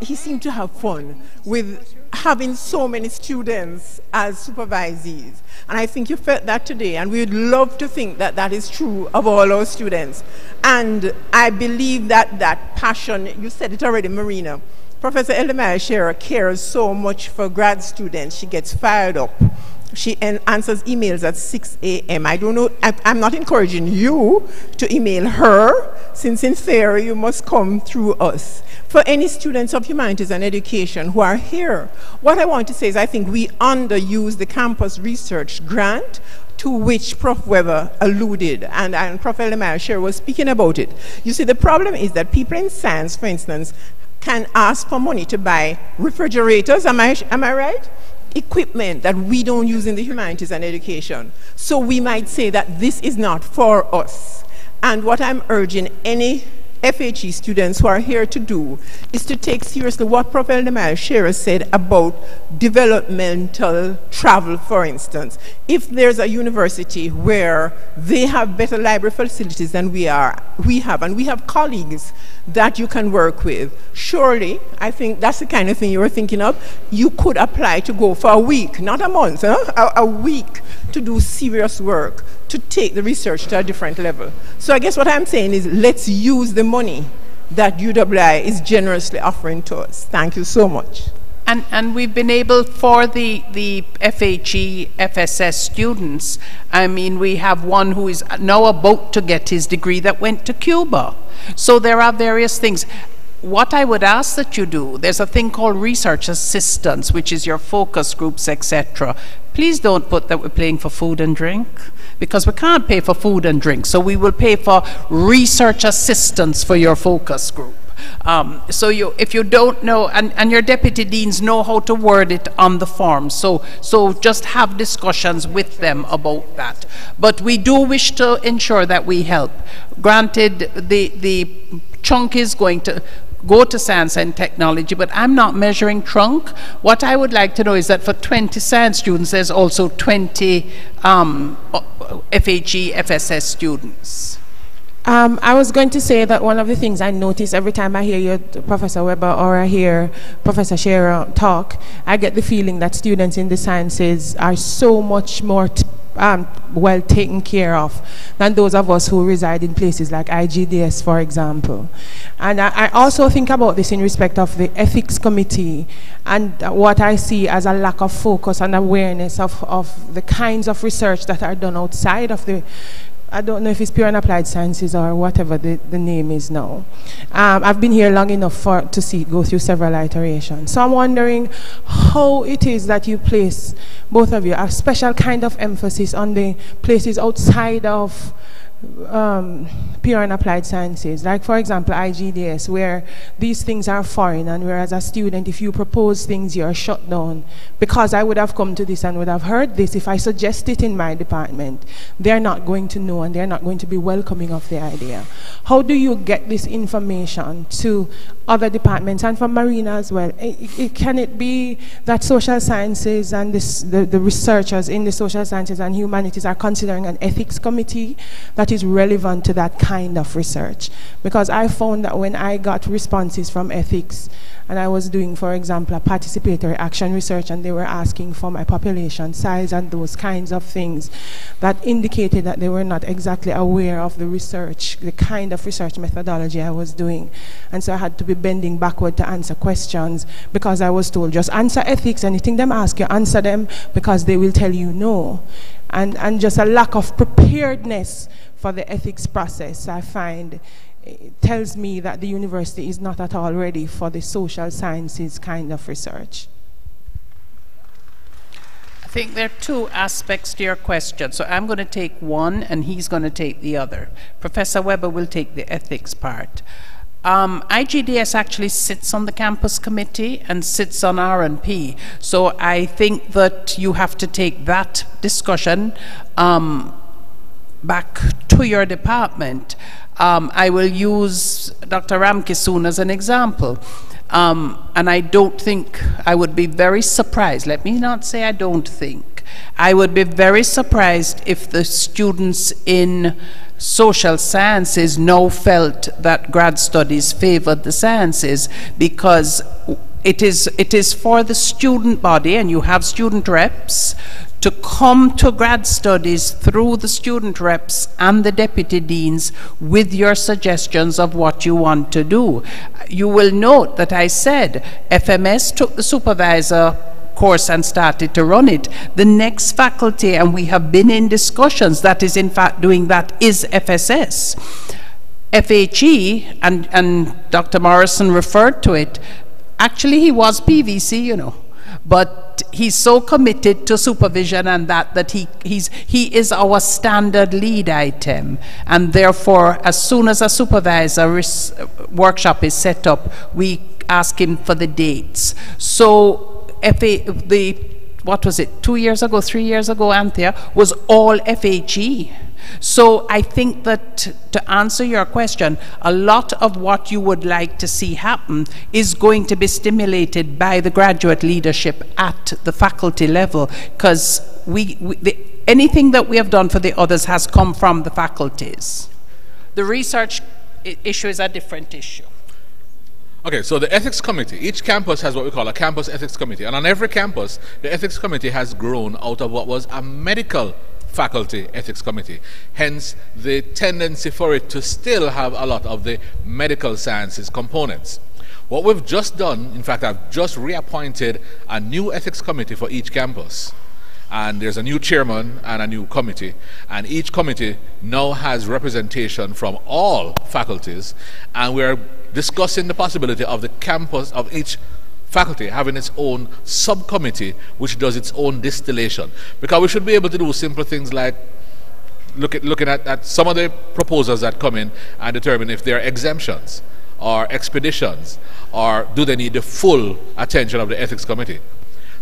He seemed to have fun with having so many students as supervisees. And I think you felt that today, and we would love to think that that is true of all our students. And I believe that that passion, you said it already, Marina, Professor Eldemire Shearer cares so much for grad students. She gets fired up. She answers emails at 6 a.m. I don't know, I'm not encouraging you to email her, since in theory you must come through us. For any students of humanities and education who are here, what I want to say is I think we underuse the campus research grant to which Prof. Weber alluded, and Prof. Eldemire Shearer was speaking about it. You see, the problem is that people in science, for instance, can ask for money to buy refrigerators, am I right? Equipment that we don't use in the humanities and education. So we might say that this is not for us. And what I'm urging any FHE students who are here to do is to take seriously what Prof. Eldemire Shearer said about developmental travel, for instance. If there's a university where they have better library facilities than we have, and we have colleagues that you can work with, surely, I think that's the kind of thing you were thinking of, you could apply to go for a week, not a month, a week, to do serious work, to take the research to a different level. So I guess what I'm saying is let's use the money that UWI is generously offering to us. Thank you so much. And we've been able, for the FHE, FSS students, I mean, we have one who is now about to get his degree that went to Cuba. So there are various things. What I would ask that you do, there's a thing called research assistance, which is your focus groups, etc. Please don't put that we're paying for food and drink, because we can't pay for food and drink. So we will pay for research assistance for your focus group. So if you don't know, and your deputy deans know how to word it on the form, so just have discussions with them about that. But we do wish to ensure that we help. Granted, the chunk is going to go to science and technology, but I'm not measuring trunk. What I would like to know is that for 20 science students, there's also 20 FHE, FSS students. I was going to say that one of the things I notice every time I hear you, Professor Weber, or I hear Professor Shearer talk, I get the feeling that students in the sciences are so much more well taken care of than those of us who reside in places like IGDS, for example. And I also think about this in respect of the ethics committee and what I see as a lack of focus and awareness of the kinds of research that are done outside of the, I don't know if it's pure and applied sciences or whatever the name is now. I've been here long enough to see it go through several iterations. So I'm wondering how it is that you place, both of you, a special kind of emphasis on the places outside of pure and applied sciences, like for example IGDS, where these things are foreign, and whereas a student, if you propose things, you're shut down. Because I would have come to this and would have heard this, if I suggest it in my department, they're not going to know and they're not going to be welcoming of the idea. How do you get this information to other departments, and from Marina as well? Can it be that social sciences and the researchers in the social sciences and humanities are considering an ethics committee that is relevant to that kind of research? Because I found that when I got responses from ethics, and I was doing, for example, a participatory action research, and they were asking for my population size and those kinds of things, that indicated that they were not exactly aware of the research, the kind of research methodology I was doing. And so I had to be bending backward to answer questions, because I was told, just answer ethics, anything them ask you, answer them, because they will tell you no. And just a lack of preparedness for the ethics process, I find, tells me that the university is not at all ready for the social sciences kind of research. I think there are two aspects to your question. So I'm going to take one and he's going to take the other. Professor Weber will take the ethics part. IGDS actually sits on the campus committee and sits on R&P. So I think that you have to take that discussion back to your department. I will use Dr. Ramkisoon as an example. And I don't think, I would be very surprised, let me not say I don't think, I would be very surprised if the students in social sciences now felt that grad studies favored the sciences, because it is for the student body, and you have student reps, to come to grad studies through the student reps and the deputy deans with your suggestions of what you want to do. You will note that I said FMS took the supervisor course and started to run it. The next faculty, and we have been in discussions that is in fact doing that, is FSS. FHE, and Dr. Morrison referred to it, actually he was PVC, you know, but he's so committed to supervision and that he is our standard lead item, and therefore as soon as a supervisor workshop is set up, we ask him for the dates. So what was it, 2 years ago, 3 years ago, Anthea, was all FHE. So I think that, to answer your question, a lot of what you would like to see happen is going to be stimulated by the graduate leadership at the faculty level, because anything that we have done for the others has come from the faculties. The research issue is a different issue. Okay, so the ethics committee, each campus has what we call a campus ethics committee, and on every campus, the ethics committee has grown out of what was a medical faculty ethics committee. Hence, the tendency for it to still have a lot of the medical sciences components. What we've just done, in fact, I've just reappointed a new ethics committee for each campus. And there's a new chairman and a new committee, and each committee now has representation from all faculties, and we're discussing the possibility of the campus, of each faculty having its own subcommittee which does its own distillation, because we should be able to do simple things like looking at some of the proposals that come in and determine if there are exemptions or expeditions, or do they need the full attention of the ethics committee.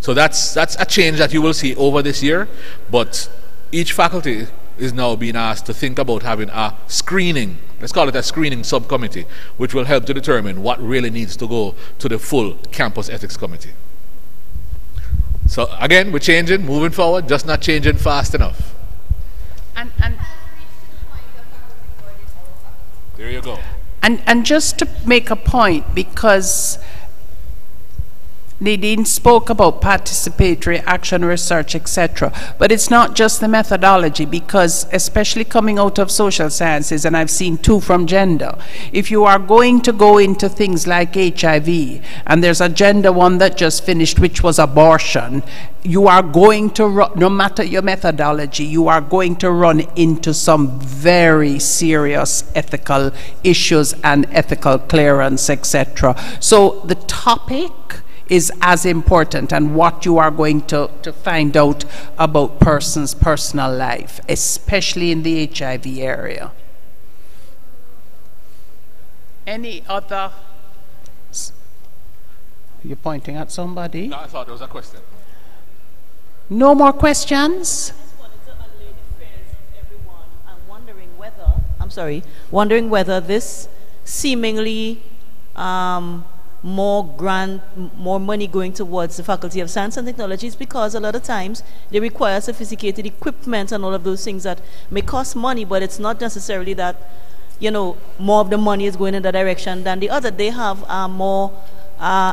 So that's a change that you will see over this year, but each faculty is now being asked to think about having a screening, let's call it a screening subcommittee, which will help to determine what really needs to go to the full campus ethics committee. So again, we're changing, moving forward, just not changing fast enough. And there you go. And just to make a point, because Nadine spoke about participatory action research, etc. But it's not just the methodology, because especially coming out of social sciences, and I've seen two from gender, if you are going to go into things like HIV, and there's a gender one that just finished, which was abortion, you are going to, no matter your methodology, you are going to run into some very serious ethical issues and ethical clearance, etc. So the topic is as important, and what you are going to find out about person's personal life, especially in the HIV area. Any other? You're pointing at somebody? No, I thought there was a question. No more questions? Wondering whether this seemingly more money going towards the Faculty of Science and Technologies, because a lot of times they require sophisticated equipment and all of those things that may cost money, but it's not necessarily that, you know, more of the money is going in that direction than the other. They have more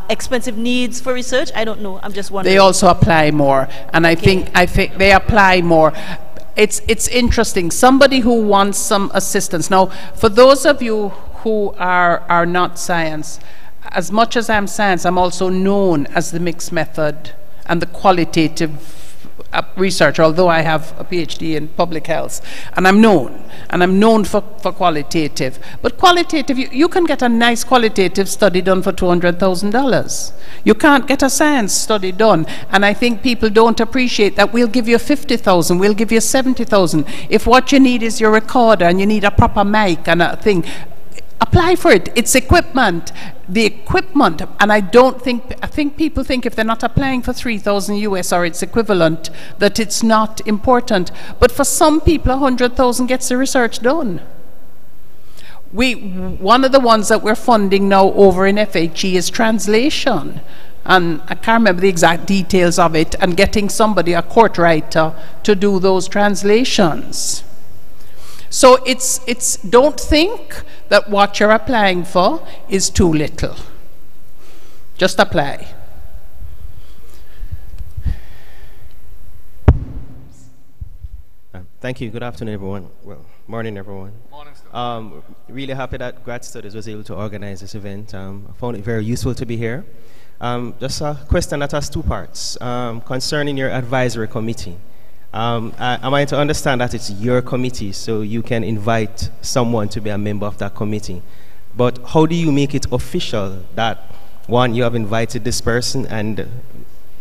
expensive needs for research. I don't know. I'm just wondering. They also apply more, and I think they apply more. It's interesting. Somebody who wants some assistance. Now, for those of you who are not science, as much as I'm science, I'm also known as the mixed method and the qualitative researcher, although I have a PhD in public health, and I'm known for qualitative. But qualitative, you can get a nice qualitative study done for $200,000. You can't get a science study done, and I think people don't appreciate that. We'll give you 50,000, we'll give you 70,000. If what you need is your recorder and you need a proper mic and a thing, apply for it. It's equipment. The equipment, and I think people think if they're not applying for 3,000 US or its equivalent, that it's not important. But for some people, 100,000 gets the research done. One of the ones that we're funding now over in FHE is translation. And I can't remember the exact details of it, and getting somebody, a court writer, to do those translations. So don't think that what you're applying for is too little. Just apply. Thank you. Good afternoon, everyone. Well, morning, everyone. Morning. Really happy that Grad Studies was able to organize this event. I found it very useful to be here. Just a question that has two parts concerning your advisory committee. Am I to understand that it's your committee, so you can invite someone to be a member of that committee? But how do you make it official that, one, you have invited this person and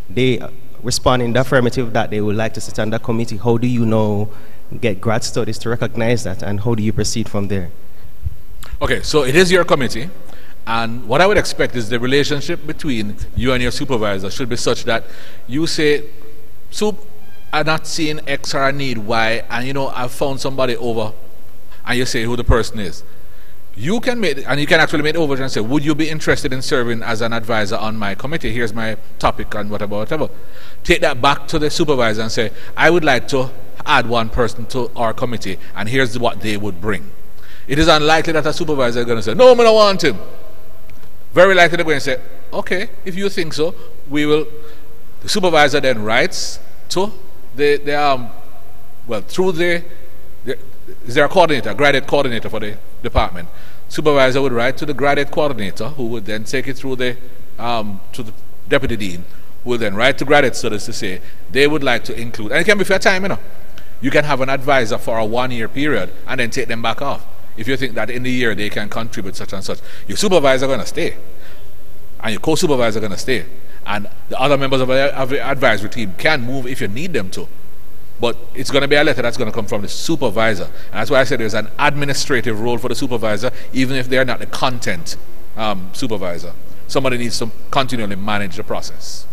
they respond in the affirmative that they would like to sit on that committee? How do you know, get Grad Studies to recognize that, and how do you proceed from there? Okay, so it is your committee, and what I would expect is the relationship between you and your supervisor should be such that you say, Soup, I'm not seeing X or I need Y, and you know, I've found somebody over, and you say who the person is. You can make, and you can actually make overture and say, would you be interested in serving as an advisor on my committee? Here's my topic and whatever. Take that back to the supervisor and say, I would like to add one person to our committee, and here's what they would bring. It is unlikely that a supervisor is going to say, no, I don't want him. Very likely they're going to say, okay, if you think so, we will. The supervisor then writes to through is there a coordinator, a graduate coordinator for the department. Supervisor would write to the graduate coordinator, who would then take it through to the deputy dean, who will then write to Graduate Studies to say they would like to include, and it can be fair time, you know. You can have an advisor for a 1-year period and then take them back off if you think that in the year they can contribute such and such. Your supervisor going to stay, and your co-supervisor going to stay, and the other members of the advisory team can move if you need them to. But it's going to be a letter that's going to come from the supervisor. And that's why I said there's an administrative role for the supervisor, even if they're not the content supervisor. Somebody needs to continually manage the process.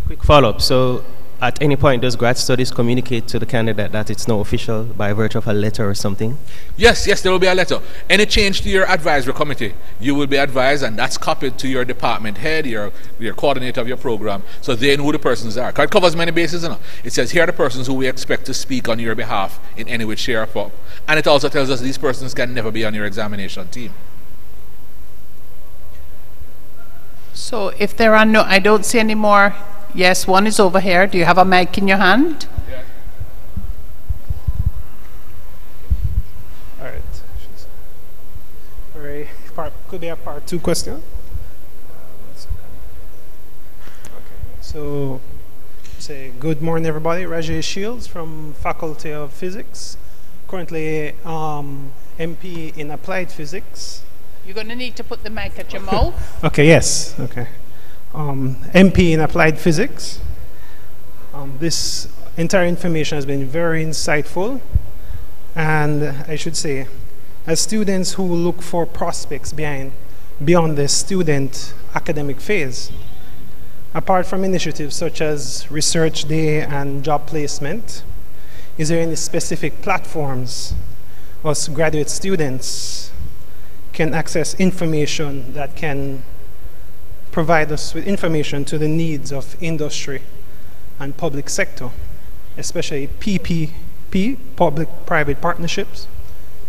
Quick follow-up. So at any point, does Grad Studies communicate to the candidate that it's now official by virtue of a letter or something? Yes, there will be a letter. Any change to your advisory committee, you will be advised, and that's copied to your department head, your coordinator of your program, so they know who the persons are. Because it covers many bases, you know. It says, here are the persons who we expect to speak on your behalf in any way, shape, or form. And it also tells us these persons can never be on your examination team. So if there are no, I don't see any more. Yes, one is over here. Do you have a mic in your hand? Yeah. All right. Could be a part 2 question. Okay. So, say good morning, everybody. Rajesh Shields from Faculty of Physics. Currently, MP in Applied Physics. You're going to need to put the mic at your mouth. Okay. Yes. Okay. MP in Applied Physics. This entire information has been very insightful, and I should say, as students who look for prospects beyond the student academic phase, apart from initiatives such as Research Day and job placement, is there any specific platforms us graduate students can access information that can provide us with information to the needs of industry and public sector, especially PPP, public-private partnerships?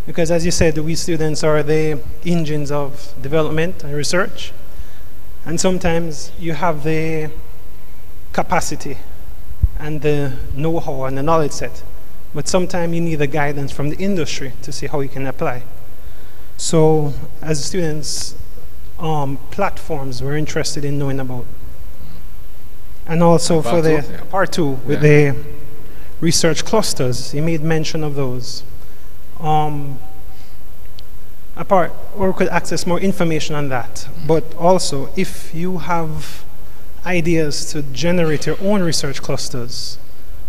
Because as you said, we students are the engines of development and research, and sometimes you have the capacity and the know-how and the knowledge set, but sometimes you need the guidance from the industry to see how you can apply. So as students, platforms we're interested in knowing about. And also for the part 2 with the research clusters, you made mention of those. Or we could access more information on that. But also, if you have ideas to generate your own research clusters,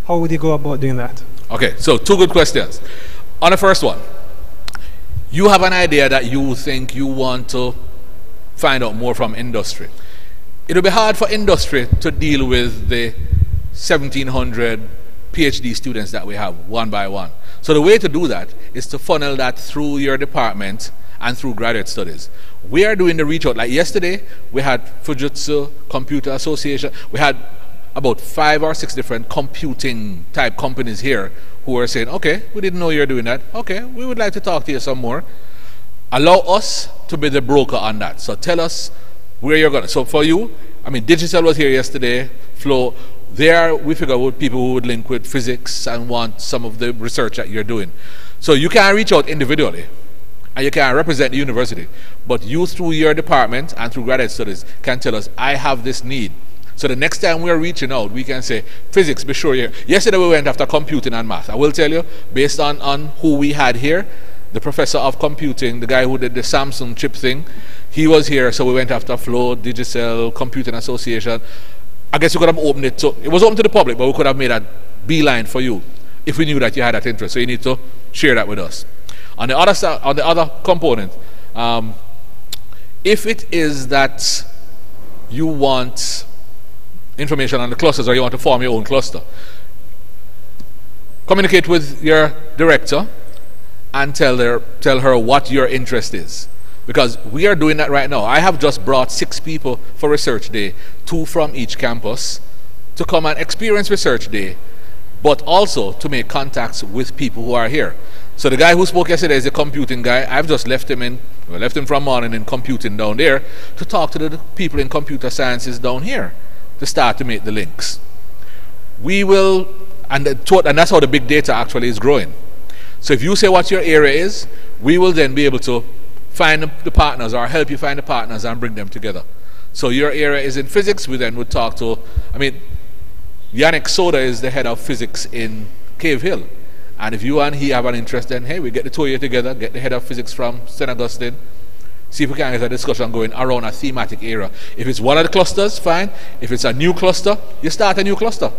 how would you go about doing that? Okay, so 2 good questions. On the first one, you have an idea that you think you want to find out more from industry. It will be hard for industry to deal with the 1,700 PhD students that we have one by one. So the way to do that is to funnel that through your department and through graduate studies. We are doing the reach out. Like yesterday, we had Fujitsu Computer Association. We had about 5 or 6 different computing type companies here who are saying, okay, we didn't know you're doing that. Okay, we would like to talk to you some more. Allow us to be the broker on that. So tell us where you're going. So for you, I mean, Digital was here yesterday, Flow. There, we figure out people who would link with physics and want some of the research that you're doing. So you can reach out individually, and you can represent the university. But you, through your department and through graduate studies, can tell us, I have this need. So the next time we're reaching out, we can say, physics, be sure you're here. Yesterday we went after computing and math. I will tell you, based on who we had here, the professor of computing, the guy who did the Samsung chip thing, he was here, so we went after Flow, Digicel, Computing Association. I guess we could have opened it, so it was open to the public, but we could have made a beeline for you if we knew that you had that interest. So you need to share that with us. On the other side, on the other component, if it is that you want information on the clusters or you want to form your own cluster, communicate with your director and tell her what your interest is. Because we are doing that right now. I have just brought 6 people for Research Day, 2 from each campus, to come and experience Research Day, but also to make contacts with people who are here. So the guy who spoke yesterday is a computing guy. I've just left him from morning in computing down there to talk to the people in computer sciences down here to start to make the links. We will, and that's how the big data actually is growing. So if you say what your area is, we will then be able to find the partners or help you find the partners and bring them together. So your area is in physics, we then would talk to, I mean, Yannick Soda is the head of physics in Cave Hill. And if you and he have an interest, then hey, we get the 2 of you together, get the head of physics from St. Augustine, see if we can get a discussion going around a thematic area. If it's one of the clusters, fine. If it's a new cluster, you start a new cluster.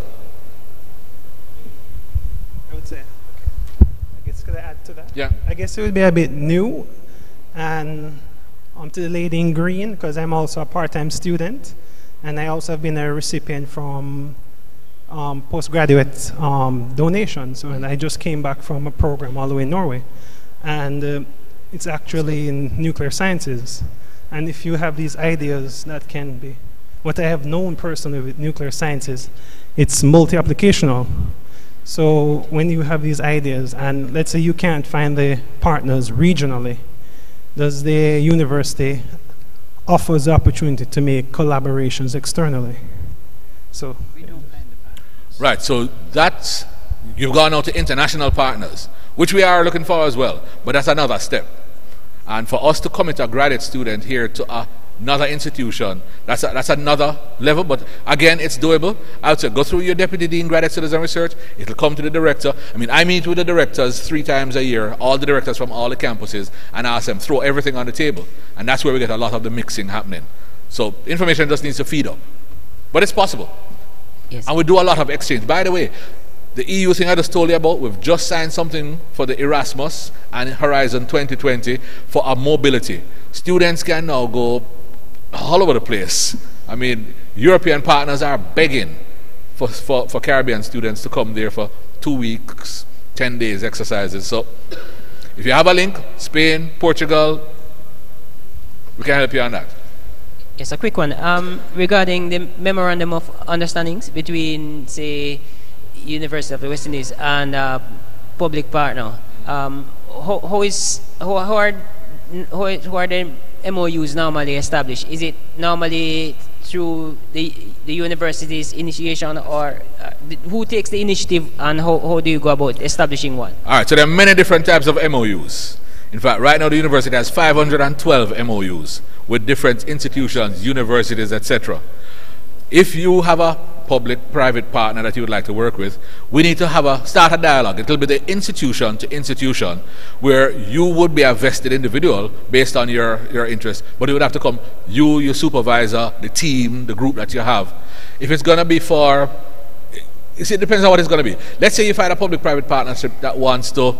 I would say, okay. I guess could I add to that? Yeah. I guess it would be a bit new. And to the lady in green, because I'm also a part-time student, and I also have been a recipient from postgraduate donations. And I just came back from a program all the way in Norway, and it's actually in nuclear sciences. And if you have these ideas that can be, what I have known personally with nuclear sciences, it's multi-applicational. So when you have these ideas, and let's say you can't find the partners regionally, does the university offer the opportunity to make collaborations externally? So we don't find the partners. Right, so that's, you've gone out to international partners, which we are looking for as well, but that's another step. And for us to commit a graduate student here to another institution, that's another level, but again, it's doable. I would say go through your Deputy Dean, Graduate Studies and Research, it'll come to the director. I mean, I meet with the directors 3 times a year, all the directors from all the campuses, and ask them, throw everything on the table. And that's where we get a lot of the mixing happening. So information just needs to feed up. But it's possible. Yes. And we do a lot of exchange. By the way, the EU thing I just told you about, we've just signed something for the Erasmus and Horizon 2020 for our mobility. Students can now go all over the place. I mean, European partners are begging for Caribbean students to come there for 2 weeks, 10 days exercises. So if you have a link, Spain, Portugal, we can help you on that. Yes, a quick one. Regarding the memorandum of understandings between, say, University of the West Indies and public partner, how are the MOUs normally established? Is it normally through the university's initiation, or who takes the initiative, and how do you go about establishing one? All right, so there are many different types of MOUs. In fact, right now the university has 512 MOUs with different institutions, universities, etc. If you have a public-private partner that you would like to work with, we need to start a dialogue. It will be the institution to institution where you would be a vested individual based on your interest, but it would have to come, you, your supervisor, the team, the group that you have. If it's going to be for, it depends on what it's going to be. Let's say you find a public-private partnership that wants to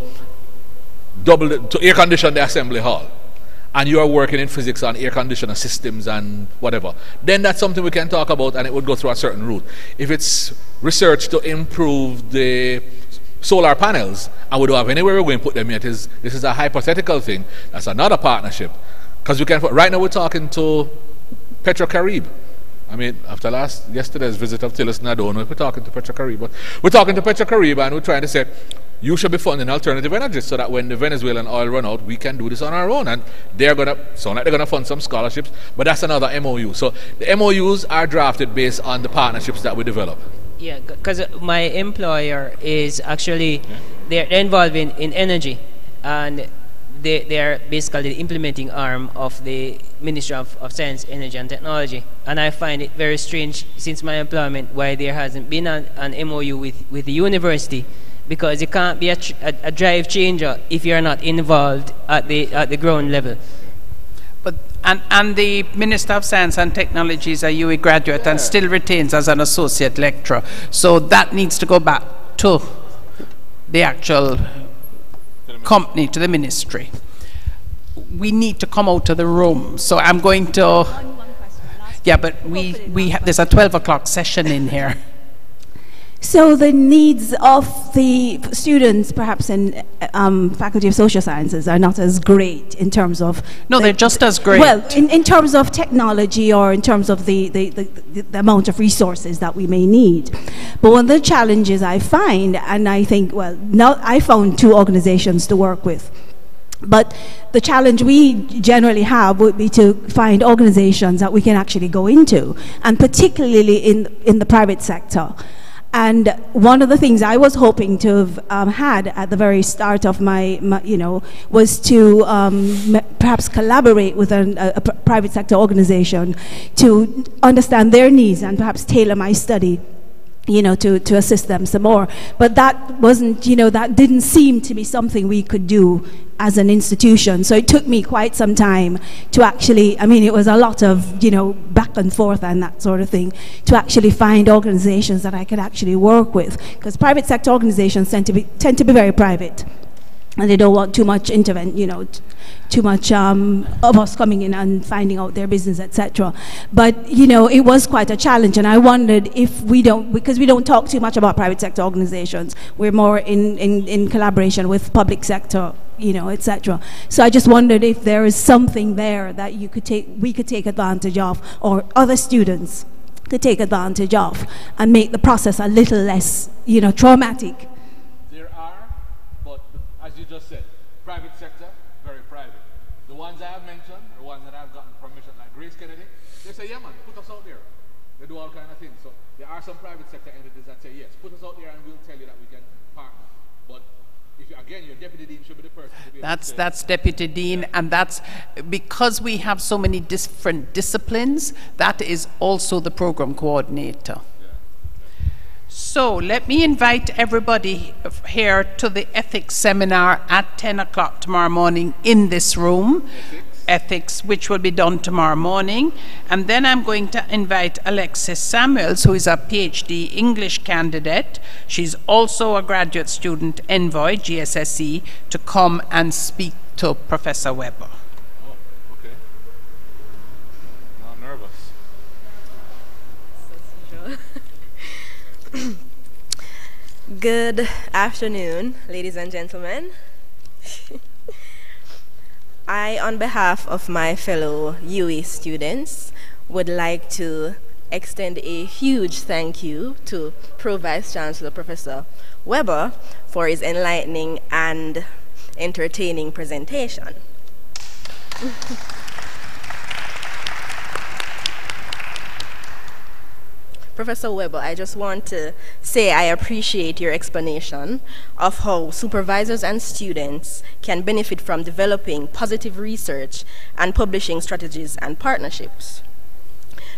to air condition the assembly hall, and you are working in physics on air conditioner systems and whatever, then that's something we can talk about, and it would go through a certain route. If it's research to improve the solar panels, and we don't have anywhere we're going to put them yet, this is a hypothetical thing. That's another partnership. Because we can, right now we're talking to Petrocarib. I mean, after yesterday's visit of Tillerson, I don't know if we're talking to Petrocarib, but we're talking to Petrocarib, and we're trying to say, you should be funding alternative energy so that when the Venezuelan oil run out, we can do this on our own. And they're going to sound like they're going to fund some scholarships, but that's another MOU. So the MOUs are drafted based on the partnerships that we develop. Yeah, because my employer is actually, they're involved in energy, and they're basically the implementing arm of the Ministry of Science, Energy and Technology. And I find it very strange since my employment why there hasn't been an MOU with the university, because you can't be a drive changer if you're not involved at the ground level. But and the Minister of Science and Technology is a UE graduate and still retains as an associate lecturer. So that needs to go back to the actual company, to the ministry. We need to come out of the room. So I'm going to, yeah, but there's a 12 o'clock session in here. So the needs of the students, perhaps in Faculty of Social Sciences, are not as great in terms of... No, they're just as great. Well, in terms of technology, or in terms of the amount of resources that we may need. But one of the challenges I find, and I think, well, now I found 2 organizations to work with. But the challenge we generally have would be to find organizations that we can actually go into, and particularly in the private sector. And one of the things I was hoping to have had at the very start of my was to perhaps collaborate with a private sector organization to understand their needs and perhaps tailor my study, to assist them some more. But that wasn't, that didn't seem to be something we could do as an institution. So it took me quite some time to actually, it was a lot of, back and forth and that sort of thing, to actually find organizations that I could actually work with. Because private sector organizations tend to be very private. And they don't want too much too much of us coming in and finding out their business, etc. But, it was quite a challenge. And I wondered if because we don't talk too much about private sector organizations, we're more in collaboration with public sector, etc. So I just wondered if there is something there that we could take advantage of, or other students could take advantage of, and make the process a little less, traumatic. There are, but as you just said, private sector, very private. The ones I have mentioned are ones that I've gotten permission, like Grace Kennedy. They say, yeah man, put us out there. They do all kind of things. So there are some private sector entities that say, yes, put us out there and we'll tell you that we can partner. But if again, your deputy dean should be the person to be able to say. That's deputy dean, yeah. And that's because we have so many different disciplines. That is also the program coordinator. So let me invite everybody here to the ethics seminar at 10 o'clock tomorrow morning in this room. Ethics, which will be done tomorrow morning. And then I'm going to invite Alexis Samuels, who is a PhD English candidate. She's also a graduate student envoy, GSSE, to come and speak to Professor Weber. Oh, okay. Now I'm nervous. Good afternoon, ladies and gentlemen. I, on behalf of my fellow UE students, would like to extend a huge thank you to Pro Vice Chancellor Professor Weber for his enlightening and entertaining presentation. Professor Weber, I just want to say I appreciate your explanation of how supervisors and students can benefit from developing positive research and publishing strategies and partnerships.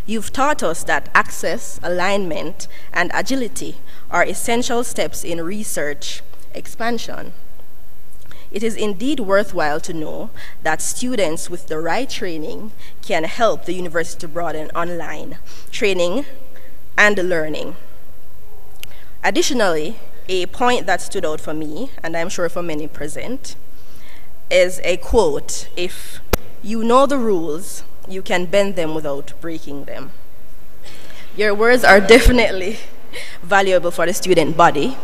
You've taught us that access, alignment, and agility are essential steps in research expansion. It is indeed worthwhile to know that students with the right training can help the university to broaden online training and learning. Additionally, a point that stood out for me, and I'm sure for many present, is a quote: "If you know the rules, you can bend them without breaking them." Your words are definitely valuable for the student body,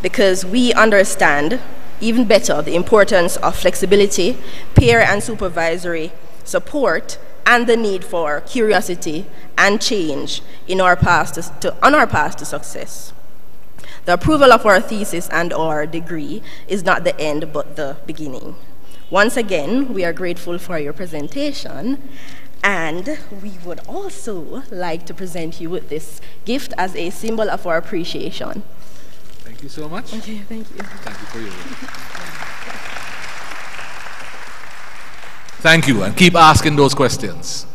because we understand even better the importance of flexibility, peer and supervisory support, and the need for curiosity and change on our path to success. The approval of our thesis and our degree is not the end, but the beginning. Once again, we are grateful for your presentation, and we would also like to present you with this gift as a symbol of our appreciation. Thank you so much. Okay, thank you. Thank you for your work. Thank you, and keep asking those questions.